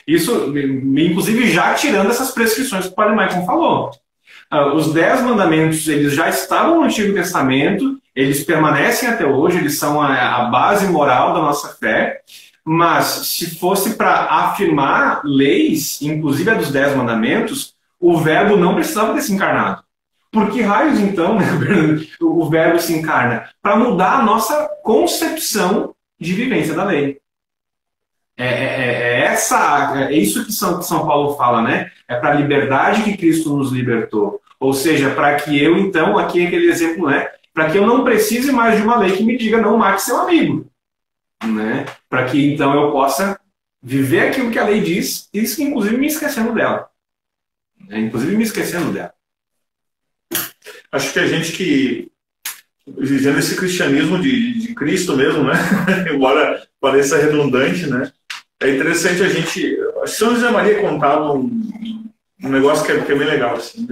Isso, inclusive, já tirando essas prescrições que o Padre Michael falou. Os 10 mandamentos, eles já estavam no Antigo Testamento, eles permanecem até hoje, eles são a base moral da nossa fé. Mas, se fosse para afirmar leis, inclusive a dos 10 mandamentos, o verbo não precisava ter se encarnado. Por que raios, então, né, o verbo se encarna? Para mudar a nossa concepção de vivência da lei. É isso que São Paulo fala, né? É para a liberdade que Cristo nos libertou. Ou seja, para que eu, então, aqui é aquele exemplo, né? Para que eu não precise mais de uma lei que me diga não mate seu amigo. Né? Para que então eu possa viver aquilo que a lei diz, isso inclusive me esquecendo dela. Acho que a gente Vivendo esse cristianismo de Cristo mesmo, né? Embora pareça redundante, né? É interessante a gente... São José Maria contava um negócio que é bem legal, assim.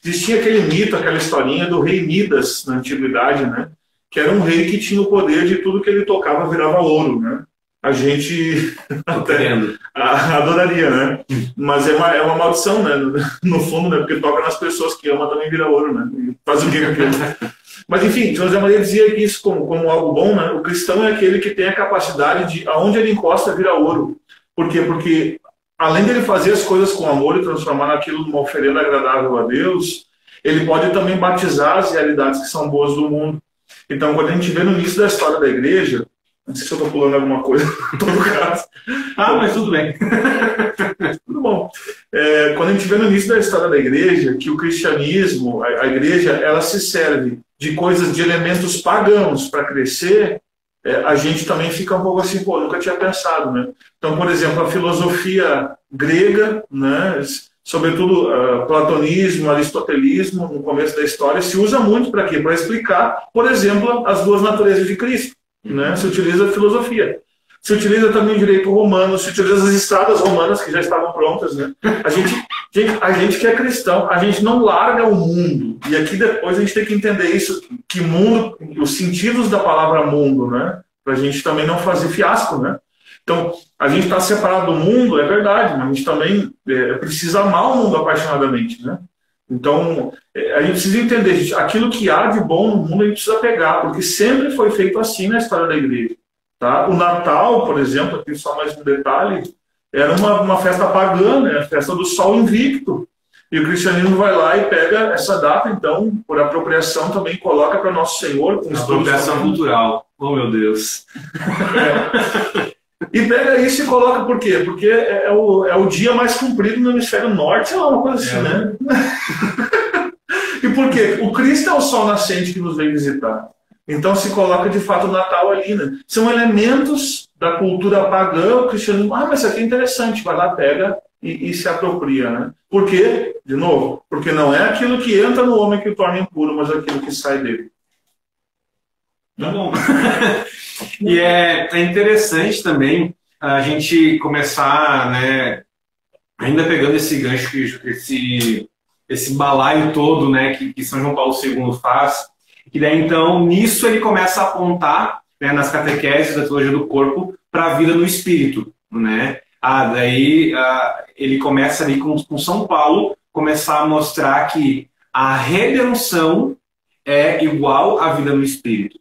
Existia aquele mito, aquela historinha do rei Midas na antiguidade, né? Que era um rei que tinha o poder de tudo que ele tocava virava ouro, né? A gente até adoraria, né? Mas é uma maldição, né? No fundo, né? Porque toca nas pessoas que ama também vira ouro, né? E faz o que com aquilo? Mas enfim, José Maria dizia que isso como algo bom, né? O cristão é aquele que tem a capacidade de, aonde ele encosta, vira ouro. Por quê? Porque além dele fazer as coisas com amor e transformar aquilo numa oferenda agradável a Deus, ele pode também batizar as realidades que são boas do mundo. Então, quando a gente vê no início da história da igreja, não sei se eu estou pulando alguma coisa, em todo caso. Mas tudo bem. Tudo bom. Quando a gente vê no início da história da igreja, que o cristianismo, a igreja, ela se serve de coisas, de elementos pagãos para crescer, a gente também fica um pouco assim, pô, nunca tinha pensado, né? Então, por exemplo, a filosofia grega, né, sobretudo platonismo, aristotelismo, no começo da história, se usa muito para quê? Para explicar, por exemplo, as duas naturezas de Cristo. Né? Se utiliza a filosofia. Se utiliza também o direito romano, se utiliza as estradas romanas que já estavam prontas. Né? A gente que é cristão, a gente não larga o mundo. E aqui depois a gente tem que entender isso, que mundo, os sentidos da palavra mundo, né? Para a gente também não fazer fiasco. Né? Então, a gente está separado do mundo, é verdade, mas a gente também precisa amar o mundo apaixonadamente. Né? Então, a gente precisa entender, aquilo que há de bom no mundo a gente precisa pegar, porque sempre foi feito assim na história da igreja. Tá? O Natal, por exemplo, aqui só mais um detalhe, era uma festa pagã, né? A festa do sol invicto. E o cristianismo vai lá e pega essa data, então, por apropriação, também coloca para Nosso Senhor. Com apropriação cultural. Oh, meu Deus. E pega isso e coloca por quê? Porque é o dia mais comprido no hemisfério norte, sei lá, uma coisa assim, né? E por quê? O Cristo é o sol nascente que nos vem visitar. Então se coloca de fato o Natal ali, né? São elementos da cultura pagã, o cristianismo, mas isso aqui é interessante, vai lá, pega e se apropria, né? Por quê? De novo, porque não é aquilo que entra no homem que o torna impuro, mas aquilo que sai dele. Tá bom. E é interessante também a gente começar, né, ainda pegando esse gancho, esse balaio todo, né, que São João Paulo II faz, que daí então nisso ele começa a apontar, né, nas catequeses da teologia do corpo para a vida no espírito, né? Daí ele começa ali com São Paulo começar a mostrar que a redenção é igual à vida no espírito.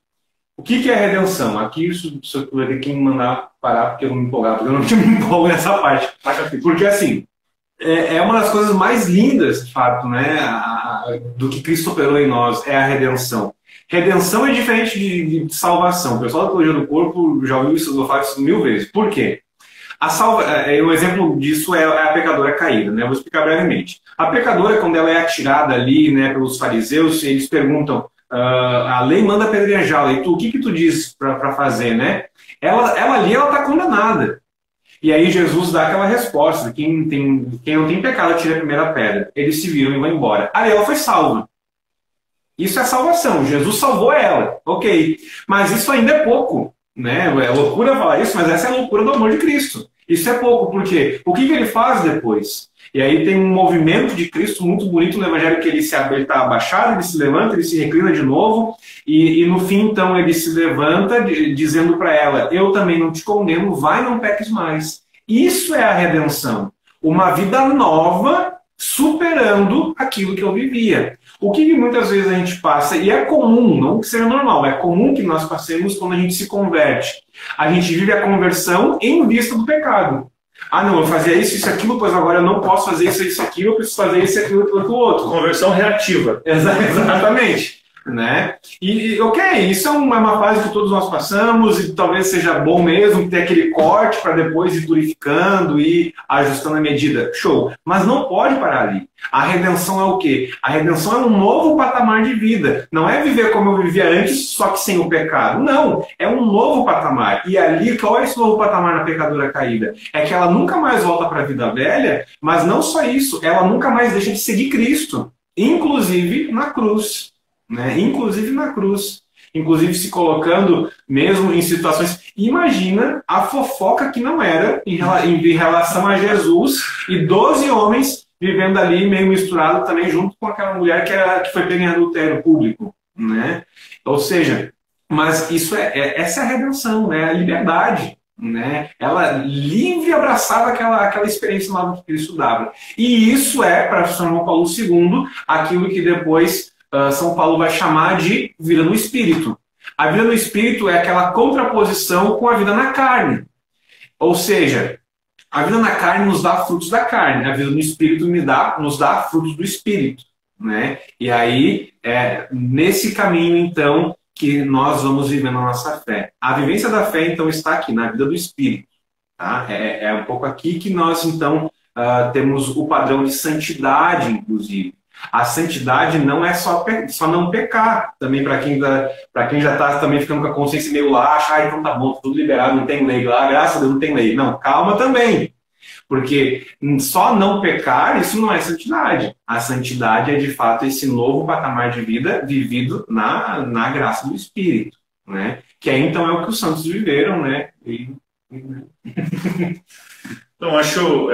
O que é redenção? Aqui eu vai ter que me mandar parar porque eu não me empolgar, porque eu não me empolgo nessa parte. Porque assim, é uma das coisas mais lindas, de fato, né, do que Cristo operou em nós, é a redenção. Redenção é diferente de salvação. O pessoal da teologia do corpo já ouviu isso, eu falo isso 1000 vezes. Por quê? Um exemplo disso é a pecadora caída, né? Eu vou explicar brevemente. A pecadora, quando ela é atirada ali, né, pelos fariseus, eles perguntam, a lei manda apedrejá-la, e o que tu diz para fazer, né? Ela ali está condenada. E aí Jesus dá aquela resposta, quem não tem pecado atira a primeira pedra. Eles se viram e vão embora. Aí ela foi salva. Isso é salvação, Jesus salvou ela, ok. Mas isso ainda é pouco, né? É loucura falar isso, mas essa é a loucura do amor de Cristo. Isso é pouco, por quê? O que ele faz depois? E aí tem um movimento de Cristo muito bonito no Evangelho, que ele está abaixado, ele se levanta, ele se reclina de novo, e no fim, então, ele se levanta dizendo para ela, eu também não te condeno, vai, não peques mais. Isso é a redenção. Uma vida nova, superando aquilo que eu vivia. O que muitas vezes a gente passa, e é comum, não que seja normal, é comum que nós passemos quando a gente se converte. A gente vive a conversão em vista do pecado. Não, eu fazia isso, aquilo, pois agora eu não posso fazer isso, aquilo, eu preciso fazer isso, aquilo, aquilo, outro. Conversão reativa. Exatamente. Né? E ok, isso é uma fase que todos nós passamos e talvez seja bom mesmo ter aquele corte para depois ir purificando e ajustando a medida. Show. Mas não pode parar ali. A redenção é o quê? A redenção é um novo patamar de vida. Não é viver como eu vivia antes, só que sem o pecado. Não. É um novo patamar. E ali, qual é esse novo patamar na pecadora caída? É que ela nunca mais volta para a vida velha, mas não só isso, ela nunca mais deixa de seguir Cristo. Inclusive na cruz. né? Inclusive na cruz. Inclusive se colocando mesmo em situações... Imagina a fofoca que não era em relação a Jesus e 12 homens vivendo ali meio misturado também junto com aquela mulher que foi pega em adultério público, né? Ou seja, mas isso essa é a redenção, né? A liberdade, né? Ela livre abraçava aquela experiência nova que Cristo dava. E isso é, para São João Paulo II, aquilo que depois São Paulo vai chamar de vida no Espírito. A vida no Espírito é aquela contraposição com a vida na carne. Ou seja, a vida na carne nos dá frutos da carne, a vida no Espírito nos dá frutos do Espírito, né? E aí, nesse caminho, então, que nós vamos vivendo a nossa fé. A vivência da fé, então, está aqui, na vida do Espírito. Tá? É um pouco aqui que nós, então, temos o padrão de santidade, inclusive. A santidade não é só não pecar. Também para quem já está também ficando com a consciência meio laxa, então tá bom, tudo liberado, não tem lei lá, graças a Deus não tem lei. Não, calma também. Porque só não pecar, isso não é santidade. A santidade é, de fato, esse novo patamar de vida vivido na graça do Espírito, né? Que aí, então, é o que os santos viveram, né? Então, acho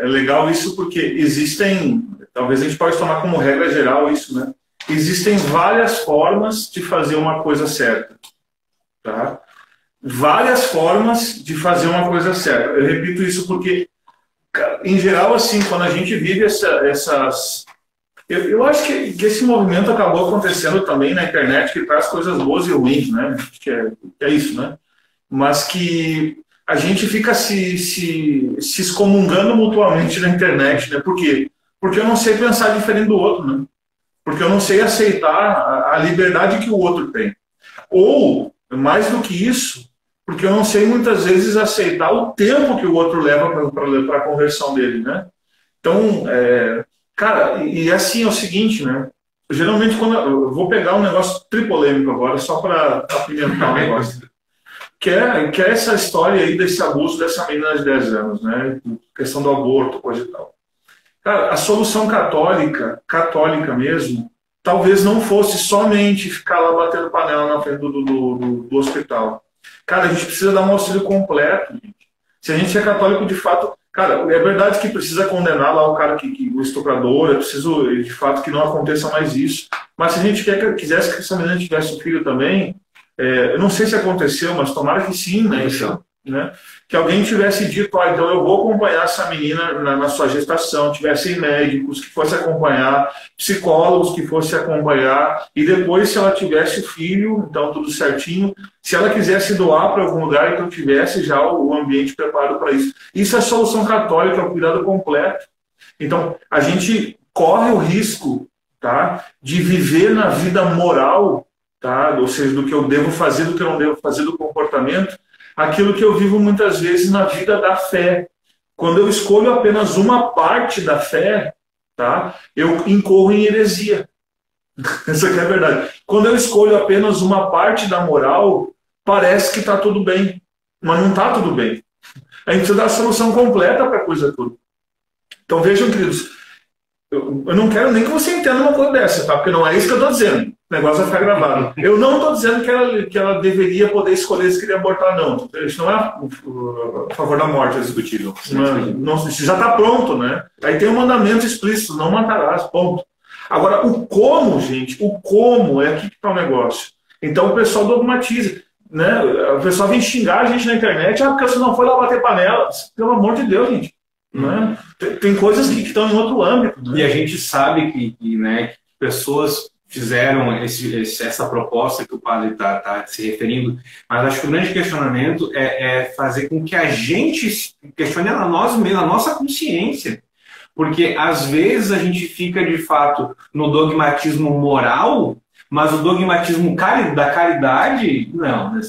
legal isso porque existem, talvez a gente pode tomar como regra geral isso, né? Existem várias formas de fazer uma coisa certa, tá? Várias formas de fazer uma coisa certa. Eu repito isso porque, em geral, assim, quando a gente vive essas... Eu acho que esse movimento acabou acontecendo também na internet, que traz coisas boas e ruins, né? Acho que é isso, né? Mas que a gente fica se excomungando mutuamente na internet, né? Por quê? Porque eu não sei pensar diferente do outro, né? Porque eu não sei aceitar a liberdade que o outro tem. Ou, mais do que isso, porque eu não sei muitas vezes aceitar o tempo que o outro leva para a conversão dele, né? Então, cara, e assim é o seguinte, né? Geralmente, quando eu vou pegar um negócio tripolêmico agora, só para apimentar o negócio, que é essa história aí desse abuso dessa menina de 10 anos, né? Questão do aborto, coisa e tal. Cara, a solução católica mesmo, talvez não fosse somente ficar lá batendo panela na frente do hospital. Cara, a gente precisa dar um auxílio completo, gente. Se a gente é católico de fato... Cara, é verdade que precisa condenar lá o cara o estuprador, é preciso de fato que não aconteça mais isso. Mas se a gente quisesse que essa menina tivesse um filho também, eu não sei se aconteceu, mas tomara que sim, né? Né? Que alguém tivesse dito, então eu vou acompanhar essa menina na sua gestação, tivessem médicos que fossem acompanhar, psicólogos que fossem acompanhar, e depois, se ela tivesse filho, então tudo certinho, se ela quisesse doar para algum lugar, então tivesse já o ambiente preparado para isso. Isso é a solução católica, é o cuidado completo. Então, a gente corre o risco, tá, de viver na vida moral, tá, ou seja, do que eu devo fazer, do que eu não devo fazer, do comportamento, aquilo que eu vivo muitas vezes na vida da fé. Quando eu escolho apenas uma parte da fé, tá, eu incorro em heresia. Essa aqui é a verdade. Quando eu escolho apenas uma parte da moral, parece que está tudo bem. Mas não está tudo bem. A gente precisa dar a solução completa para a coisa toda. Então vejam, queridos, eu não quero nem que você entenda uma coisa dessa, tá? Porque não é isso que eu estou dizendo. O negócio vai ficar gravado. Eu não estou dizendo que ela deveria poder escolher se queria abortar, não. Isso não é a favor da morte executiva. Isso já está pronto, né? Aí tem um mandamento explícito, não matarás, ponto. Agora, o como, gente, o como é aqui que está o negócio. Então o pessoal dogmatiza, né? O pessoal vem xingar a gente na internet, porque você não foi lá bater panela. Pelo amor de Deus, gente. Né? Tem coisas que estão em outro âmbito. Né? E a gente sabe que pessoas fizeram essa proposta que o padre está se referindo, mas acho que o grande questionamento é fazer com que a gente questione a nós mesmos, a nossa consciência. Porque às vezes a gente fica de fato no dogmatismo moral, mas o dogmatismo da caridade, não.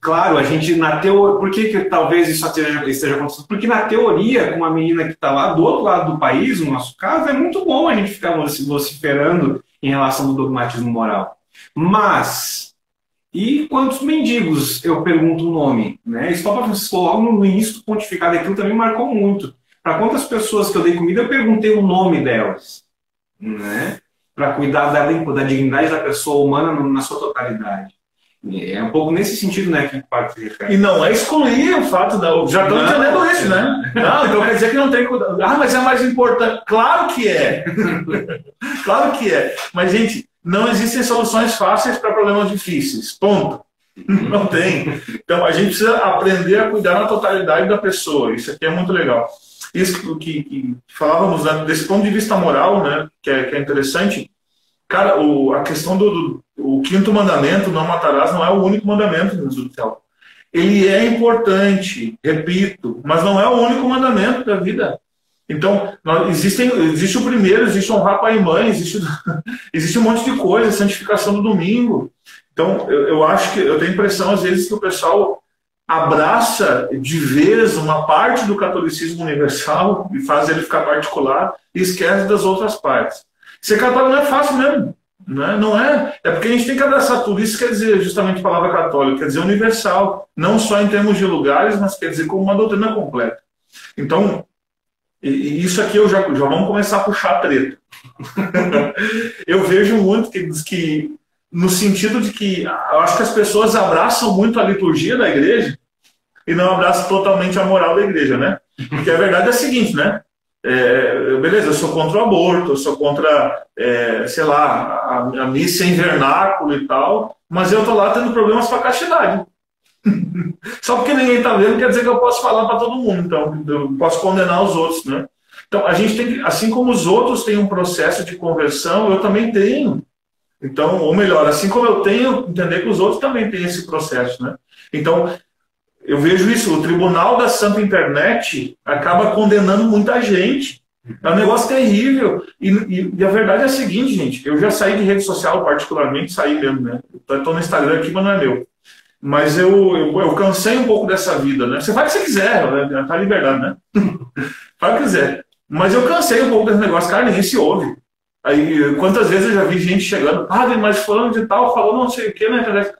Claro, a gente na teoria... Por que talvez isso esteja acontecendo? Porque na teoria, com uma menina que está lá do outro lado do país, no nosso caso, é muito bom a gente ficar vociferando em relação ao dogmatismo moral. Mas, e quantos mendigos eu pergunto o nome? Né? Isso Papa Francisco, logo no início do pontificado, aquilo também marcou muito. Para quantas pessoas que eu dei comida, eu perguntei o nome delas. Né? para cuidar da dignidade da pessoa humana na sua totalidade. É um pouco nesse sentido, né, que parte se refere. E não é excluir o fato da... Já estão entendendo isso, né? Não, então quer dizer que não tem cuidado. Ah, mas é mais importante. Claro que é. Claro que é. Mas, gente, não existem soluções fáceis para problemas difíceis. Ponto. Não tem. Então, a gente precisa aprender a cuidar na totalidade da pessoa. Isso aqui é muito legal. Isso que falávamos, né, desse ponto de vista moral, né, que é interessante. Cara, a questão o quinto mandamento, não matarás, não é o único mandamento do céu. Ele é importante, repito, mas não é o único mandamento da vida. Então, existe o primeiro, existe honrar pai e mãe, existe um monte de coisa, santificação do domingo. Então, eu acho que, eu tenho a impressão, às vezes, que o pessoal abraça de vez uma parte do catolicismo universal e faz ele ficar particular e esquece das outras partes. Ser católico não é fácil mesmo. Né? Não é. É porque a gente tem que abraçar tudo. Isso quer dizer justamente a palavra católica, quer dizer universal. Não só em termos de lugares, mas quer dizer como uma doutrina completa. Então, isso aqui já vamos começar a puxar a treta. Eu vejo muito que no sentido de que eu acho que as pessoas abraçam muito a liturgia da igreja e não abraçam totalmente a moral da igreja, né? Porque a verdade é a seguinte, né? Beleza, eu sou contra o aborto, eu sou contra, sei lá, a missa em vernáculo e tal, mas eu tô lá tendo problemas com a castidade. Só porque ninguém tá vendo quer dizer que eu posso falar para todo mundo, então eu posso condenar os outros, né? Então a gente tem que, assim como os outros têm um processo de conversão, eu também tenho. Então, ou melhor, assim como eu tenho, entender que os outros também têm esse processo, né? Então, eu vejo isso, o tribunal da Santa Internet acaba condenando muita gente. É um negócio terrível. E a verdade é a seguinte, gente, eu já saí de rede social, particularmente, saí mesmo, né? Estou no Instagram aqui, mas não é meu. Mas eu cansei um pouco dessa vida, né? Você faz o que você quiser, né? Tá liberdade, né? Faz o que quiser. Mas eu cansei um pouco desse negócio, cara, ninguém se ouve. Aí, quantas vezes eu já vi gente chegando, mas falando de tal, falou não sei o que na internet.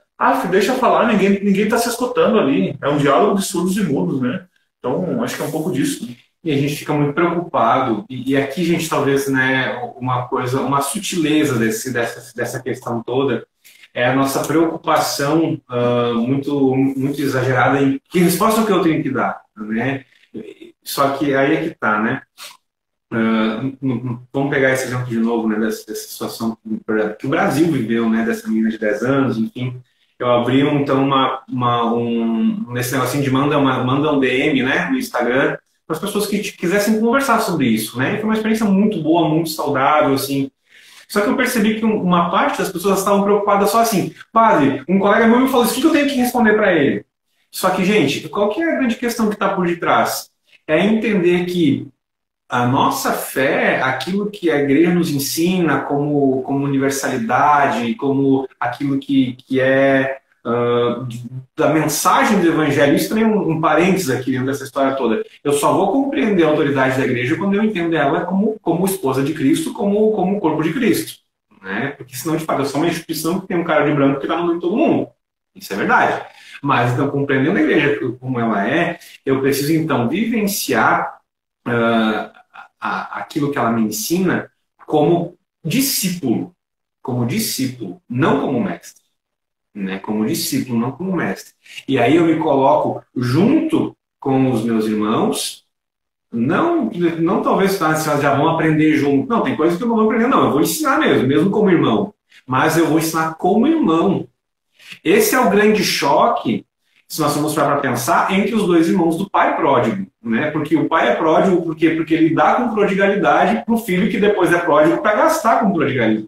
Deixa eu falar, ninguém tá se escutando ali. É um diálogo de surdos e mudos, né? Então, acho que é um pouco disso. E a gente fica muito preocupado. E aqui, gente, talvez, né, uma sutileza dessa questão toda é a nossa preocupação muito exagerada em que resposta que eu tenho que dar, né? Só que aí é que tá, né? Vamos pegar esse exemplo de novo, né, dessa situação que o Brasil viveu, né, dessa menina de 10 anos, enfim. Eu abri, então, nesse negocinho de manda um DM, né, no Instagram, para as pessoas que quisessem conversar sobre isso, né? Foi uma experiência muito boa, muito saudável, assim. Só que eu percebi que uma parte das pessoas estavam preocupadas só assim, padre, um colega meu me falou isso, o que eu tenho que responder para ele? Só que, gente, qual que é a grande questão que está por detrás? É entender que a nossa fé, aquilo que a igreja nos ensina como universalidade, como aquilo que é da mensagem do evangelho, isso tem um parênteses aqui dentro dessa história toda. Eu só vou compreender a autoridade da igreja quando eu entendo ela como esposa de Cristo, como corpo de Cristo. Né? Porque senão, de fato, eu sou uma instituição que tem um cara de branco que está mandando em todo mundo. Isso é verdade. Mas, então, compreendendo a igreja como ela é, eu preciso, então, vivenciar aquilo que ela me ensina como discípulo, não como mestre, né? Como discípulo, não como mestre. E aí eu me coloco junto com os meus irmãos, não talvez já vão aprender junto, não, tem coisas que eu não vou aprender, não, eu vou ensinar mesmo como irmão, mas eu vou ensinar como irmão. Esse é o grande choque, se nós formos para pensar, entre os dois irmãos do pai pródigo, né? Porque o pai é pródigo porque ele dá com prodigalidade para o filho que depois é pródigo para gastar com prodigalidade.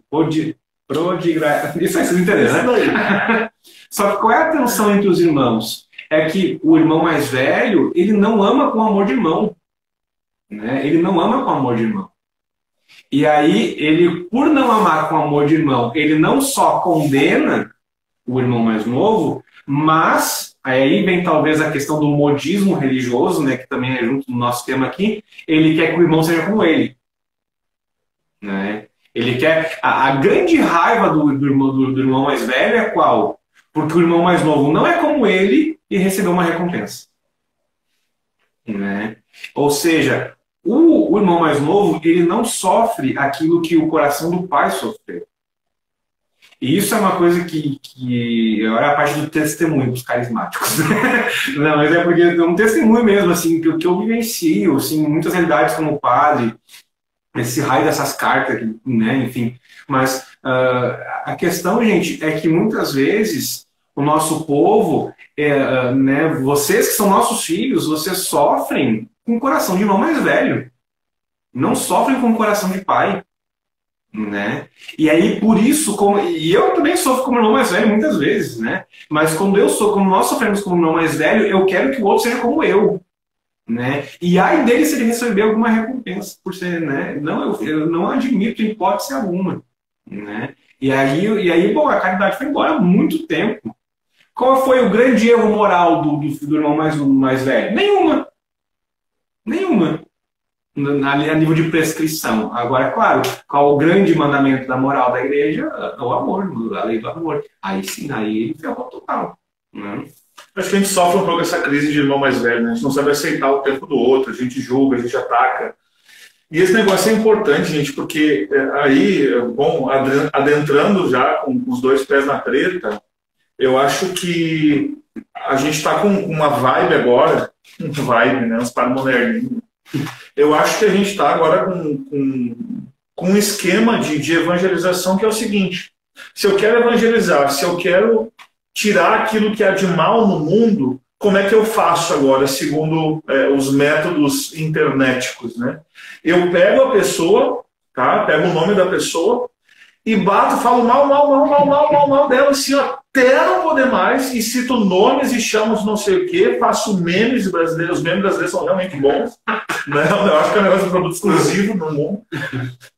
Isso aí vocês entenderam, né? Só que qual é a tensão entre os irmãos? É que o irmão mais velho, ele não ama com amor de irmão. Né? Ele não ama com amor de irmão. E aí, ele, por não amar com amor de irmão, ele não só condena o irmão mais novo, mas aí vem talvez a questão do modismo religioso, né, que também é junto do nosso tema aqui. Ele quer que o irmão seja como ele, né? Ele quer a grande raiva do irmão mais velho é qual? Porque o irmão mais novo não é como ele e recebeu uma recompensa, né? Ou seja, o irmão mais novo, ele não sofre aquilo que o coração do pai sofreu. E isso é uma coisa que é a parte do testemunho dos carismáticos. Não, mas é porque é um testemunho mesmo, assim, que eu vivencio, assim, muitas realidades como padre, esse raio dessas cartas, né, enfim. Mas a questão, gente, é que muitas vezes o nosso povo, né, vocês que são nossos filhos, vocês sofrem com o coração de irmão mais velho. Não sofrem com o coração de pai. Né? E aí, por isso, e eu também sofro como irmão mais velho muitas vezes, né? Mas quando nós sofremos como irmão mais velho, eu quero que o outro seja como eu. Né? E aí dele se ele receber alguma recompensa por ser, né? Não, eu não admito hipótese alguma. Né? E aí, bom, a caridade foi embora há muito tempo. Qual foi o grande erro moral do irmão mais velho? Nenhuma. A nível de prescrição. Agora, claro, qual o grande mandamento da moral da igreja? O amor, a lei do amor. Aí sim, aí ele ferrou total. Né? Acho que a gente sofre um pouco essa crise de irmão mais velho, né? A gente não sabe aceitar o tempo do outro, a gente julga, a gente ataca. E esse negócio é importante, gente, porque aí, bom, adentrando já com os dois pés na treta, eu acho que a gente está com uma vibe agora, né? Uns paramonerninhos. Eu acho que a gente está agora com um esquema de evangelização que é o seguinte: se eu quero evangelizar, se eu quero tirar aquilo que há de mal no mundo, como é que eu faço agora, segundo os métodos internéticos, né? Eu pego a pessoa, tá? Pego o nome da pessoa e bato, falo mal dela, assim, até não poder mais, e cito nomes e chamo de não sei o quê, faço memes brasileiros, os memes brasileiros são realmente bons, né? Eu acho que é um negócio de produto exclusivo no mundo,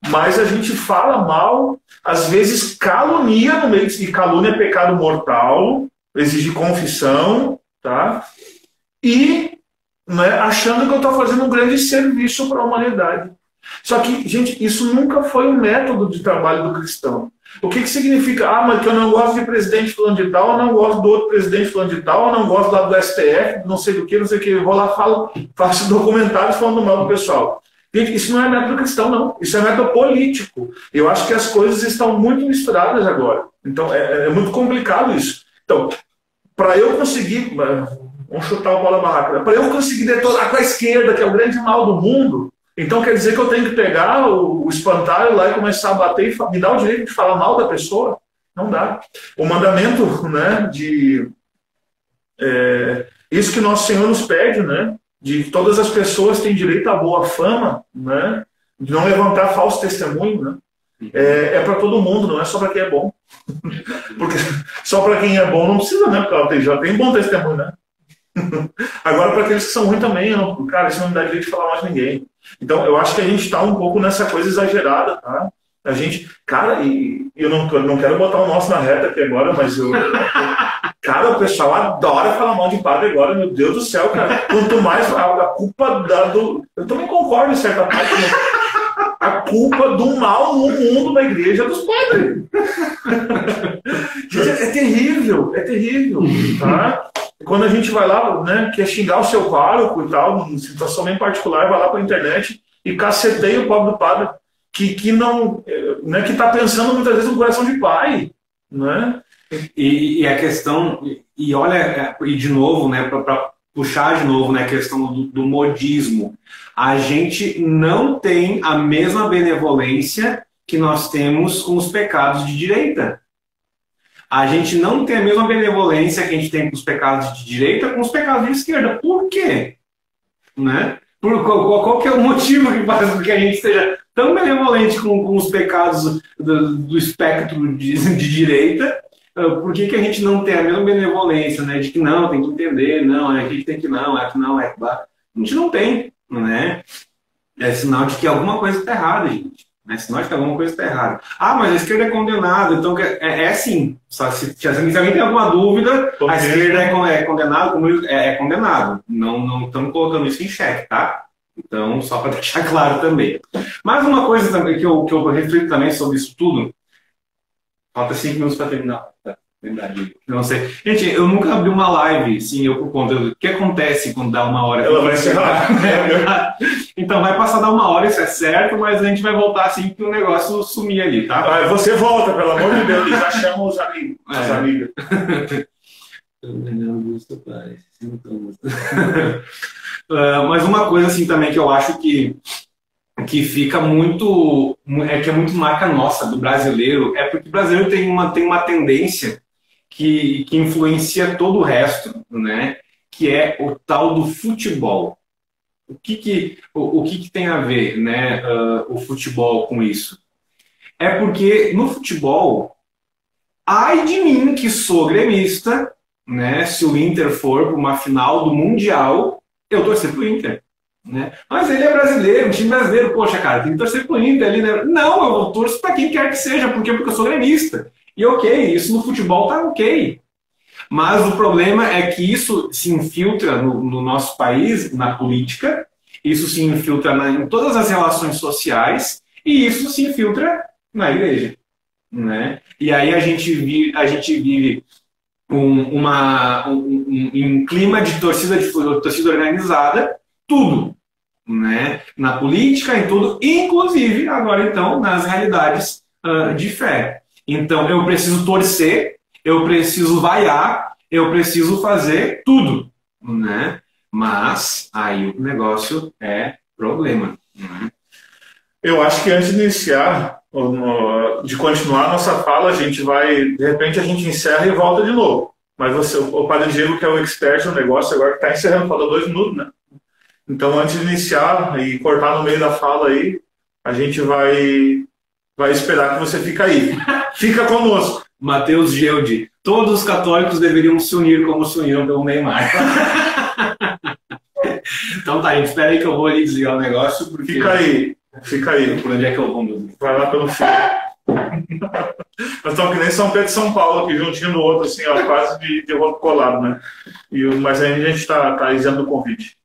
mas a gente fala mal, às vezes calunia no meio, e calúnia é pecado mortal, exige confissão, tá? E, né, achando que eu estou fazendo um grande serviço para a humanidade. Só que, gente, isso nunca foi um método de trabalho do cristão. O que significa? Ah, mas que eu não gosto de presidente fulano de tal, eu não gosto do outro presidente fulano de tal, eu não gosto lá do STF, não sei do que, não sei o que. Eu vou lá, faço documentários falando mal do pessoal. Gente, isso não é método cristão, não. Isso é método político. Eu acho que as coisas estão muito misturadas agora. Então, é muito complicado isso. Então, para eu conseguir... Vamos chutar o bola da barraca. Para eu conseguir detonar com a esquerda, que é o grande mal do mundo... Então quer dizer que eu tenho que pegar o espantalho lá e começar a bater e me dar o direito de falar mal da pessoa? Não dá. O mandamento, né, isso que nosso Senhor nos pede, né, de que todas as pessoas têm direito à boa fama, né, de não levantar falso testemunho, né, é para todo mundo, não é só para quem é bom. Porque só para quem é bom não precisa, né, porque já tem bom testemunho, né. Agora, para aqueles que são ruins também, cara, isso não me dá direito de falar mais ninguém. Então, eu acho que a gente está um pouco nessa coisa exagerada, tá? A gente, cara, e eu não quero botar o nosso na reta aqui agora, mas cara, o pessoal adora falar mal de padre agora, meu Deus do céu, cara. Quanto mais a culpa eu também concordo em certa parte, né? A culpa do mal no mundo da igreja é dos padres. Gente, é terrível, tá? Quando a gente vai lá, né, quer xingar o seu pároco e tal, numa situação bem particular, vai lá para a internet e caceteia o pobre do padre, que não, né, que está pensando muitas vezes no coração de pai, né? E a questão, e olha, e de novo, né, para puxar de novo, né, a questão do modismo, a gente não tem a mesma benevolência que nós temos com os pecados de direita. A gente não tem a mesma benevolência que a gente tem com os pecados de direita com os pecados de esquerda. Por quê? Né? Qual que é o motivo que faz com que a gente seja tão benevolente com os pecados do espectro de direita? Por que a gente não tem a mesma benevolência, né? De que não, tem que entender, não, é que tem que não, é que não, é que... A gente não tem, né? É sinal de que alguma coisa está errada, gente. É sinal de que alguma coisa está errada. Ah, mas a esquerda é condenada, então é sim. Só se alguém tem alguma dúvida, a esquerda é condenada, como é condenado. Não estamos colocando isso em xeque, tá? Então, só para deixar claro também. Mas uma coisa também que eu reflito também sobre isso tudo, falta 5 minutos para terminar. Tá? Verdade. Não sei. Gente, eu nunca abri uma live, sim, eu por conta. O que acontece quando dá 1 hora? Ela vai encerrar. Então vai passar dar 1 hora, isso é certo, mas a gente vai voltar assim que o negócio sumir ali, tá? Você volta, pelo amor de Deus, e já chama os amigos, as amigas. Mas uma coisa assim também que eu acho que fica muito, que é muito marca nossa do brasileiro, é porque o brasileiro tem uma tendência que influencia todo o resto, né? Que é o tal do futebol. O que tem a ver, né, o futebol com isso? É porque no futebol, ai de mim que sou gremista, né? Se o Inter for para uma final do Mundial, eu torcer pro Inter. Né? Mas ele é brasileiro, um time brasileiro, poxa, cara, tem que torcer pro Inter ali, né? Não, eu torço para quem quer que seja, porque eu sou gremista. E ok, isso no futebol tá ok. Mas o problema é que isso se infiltra no nosso país, na política, isso se infiltra em todas as relações sociais e isso se infiltra na igreja. Né? E aí a gente vive um clima de torcida organizada, tudo, né? Na política, em tudo, inclusive agora então nas realidades de fé. Então eu preciso torcer, eu preciso vaiar, eu preciso fazer tudo, né? Mas aí o negócio é problema. Né? Eu acho que antes de iniciar, de continuar a nossa fala, a gente vai, de repente a gente encerra e volta de novo. Mas o Padre Diego, que é o expert no negócio, agora que está encerrando, falou 2 minutos, né? Então, antes de iniciar e cortar no meio da fala aí, a gente vai esperar que você fique aí. Fica conosco. Matheus Geude. Todos os católicos deveriam se unir como se uniram pelo Neymar. Então tá, gente, espera aí que eu vou ali desligar o negócio. Porque... Fica aí. Por onde é que eu vou, meu Deus? Vai lá pelo fim. Nós estamos que nem São Pedro e São Paulo, aqui juntinho no outro, assim, ó, quase de roupa colado, né? Mas aí a gente está isento do convite.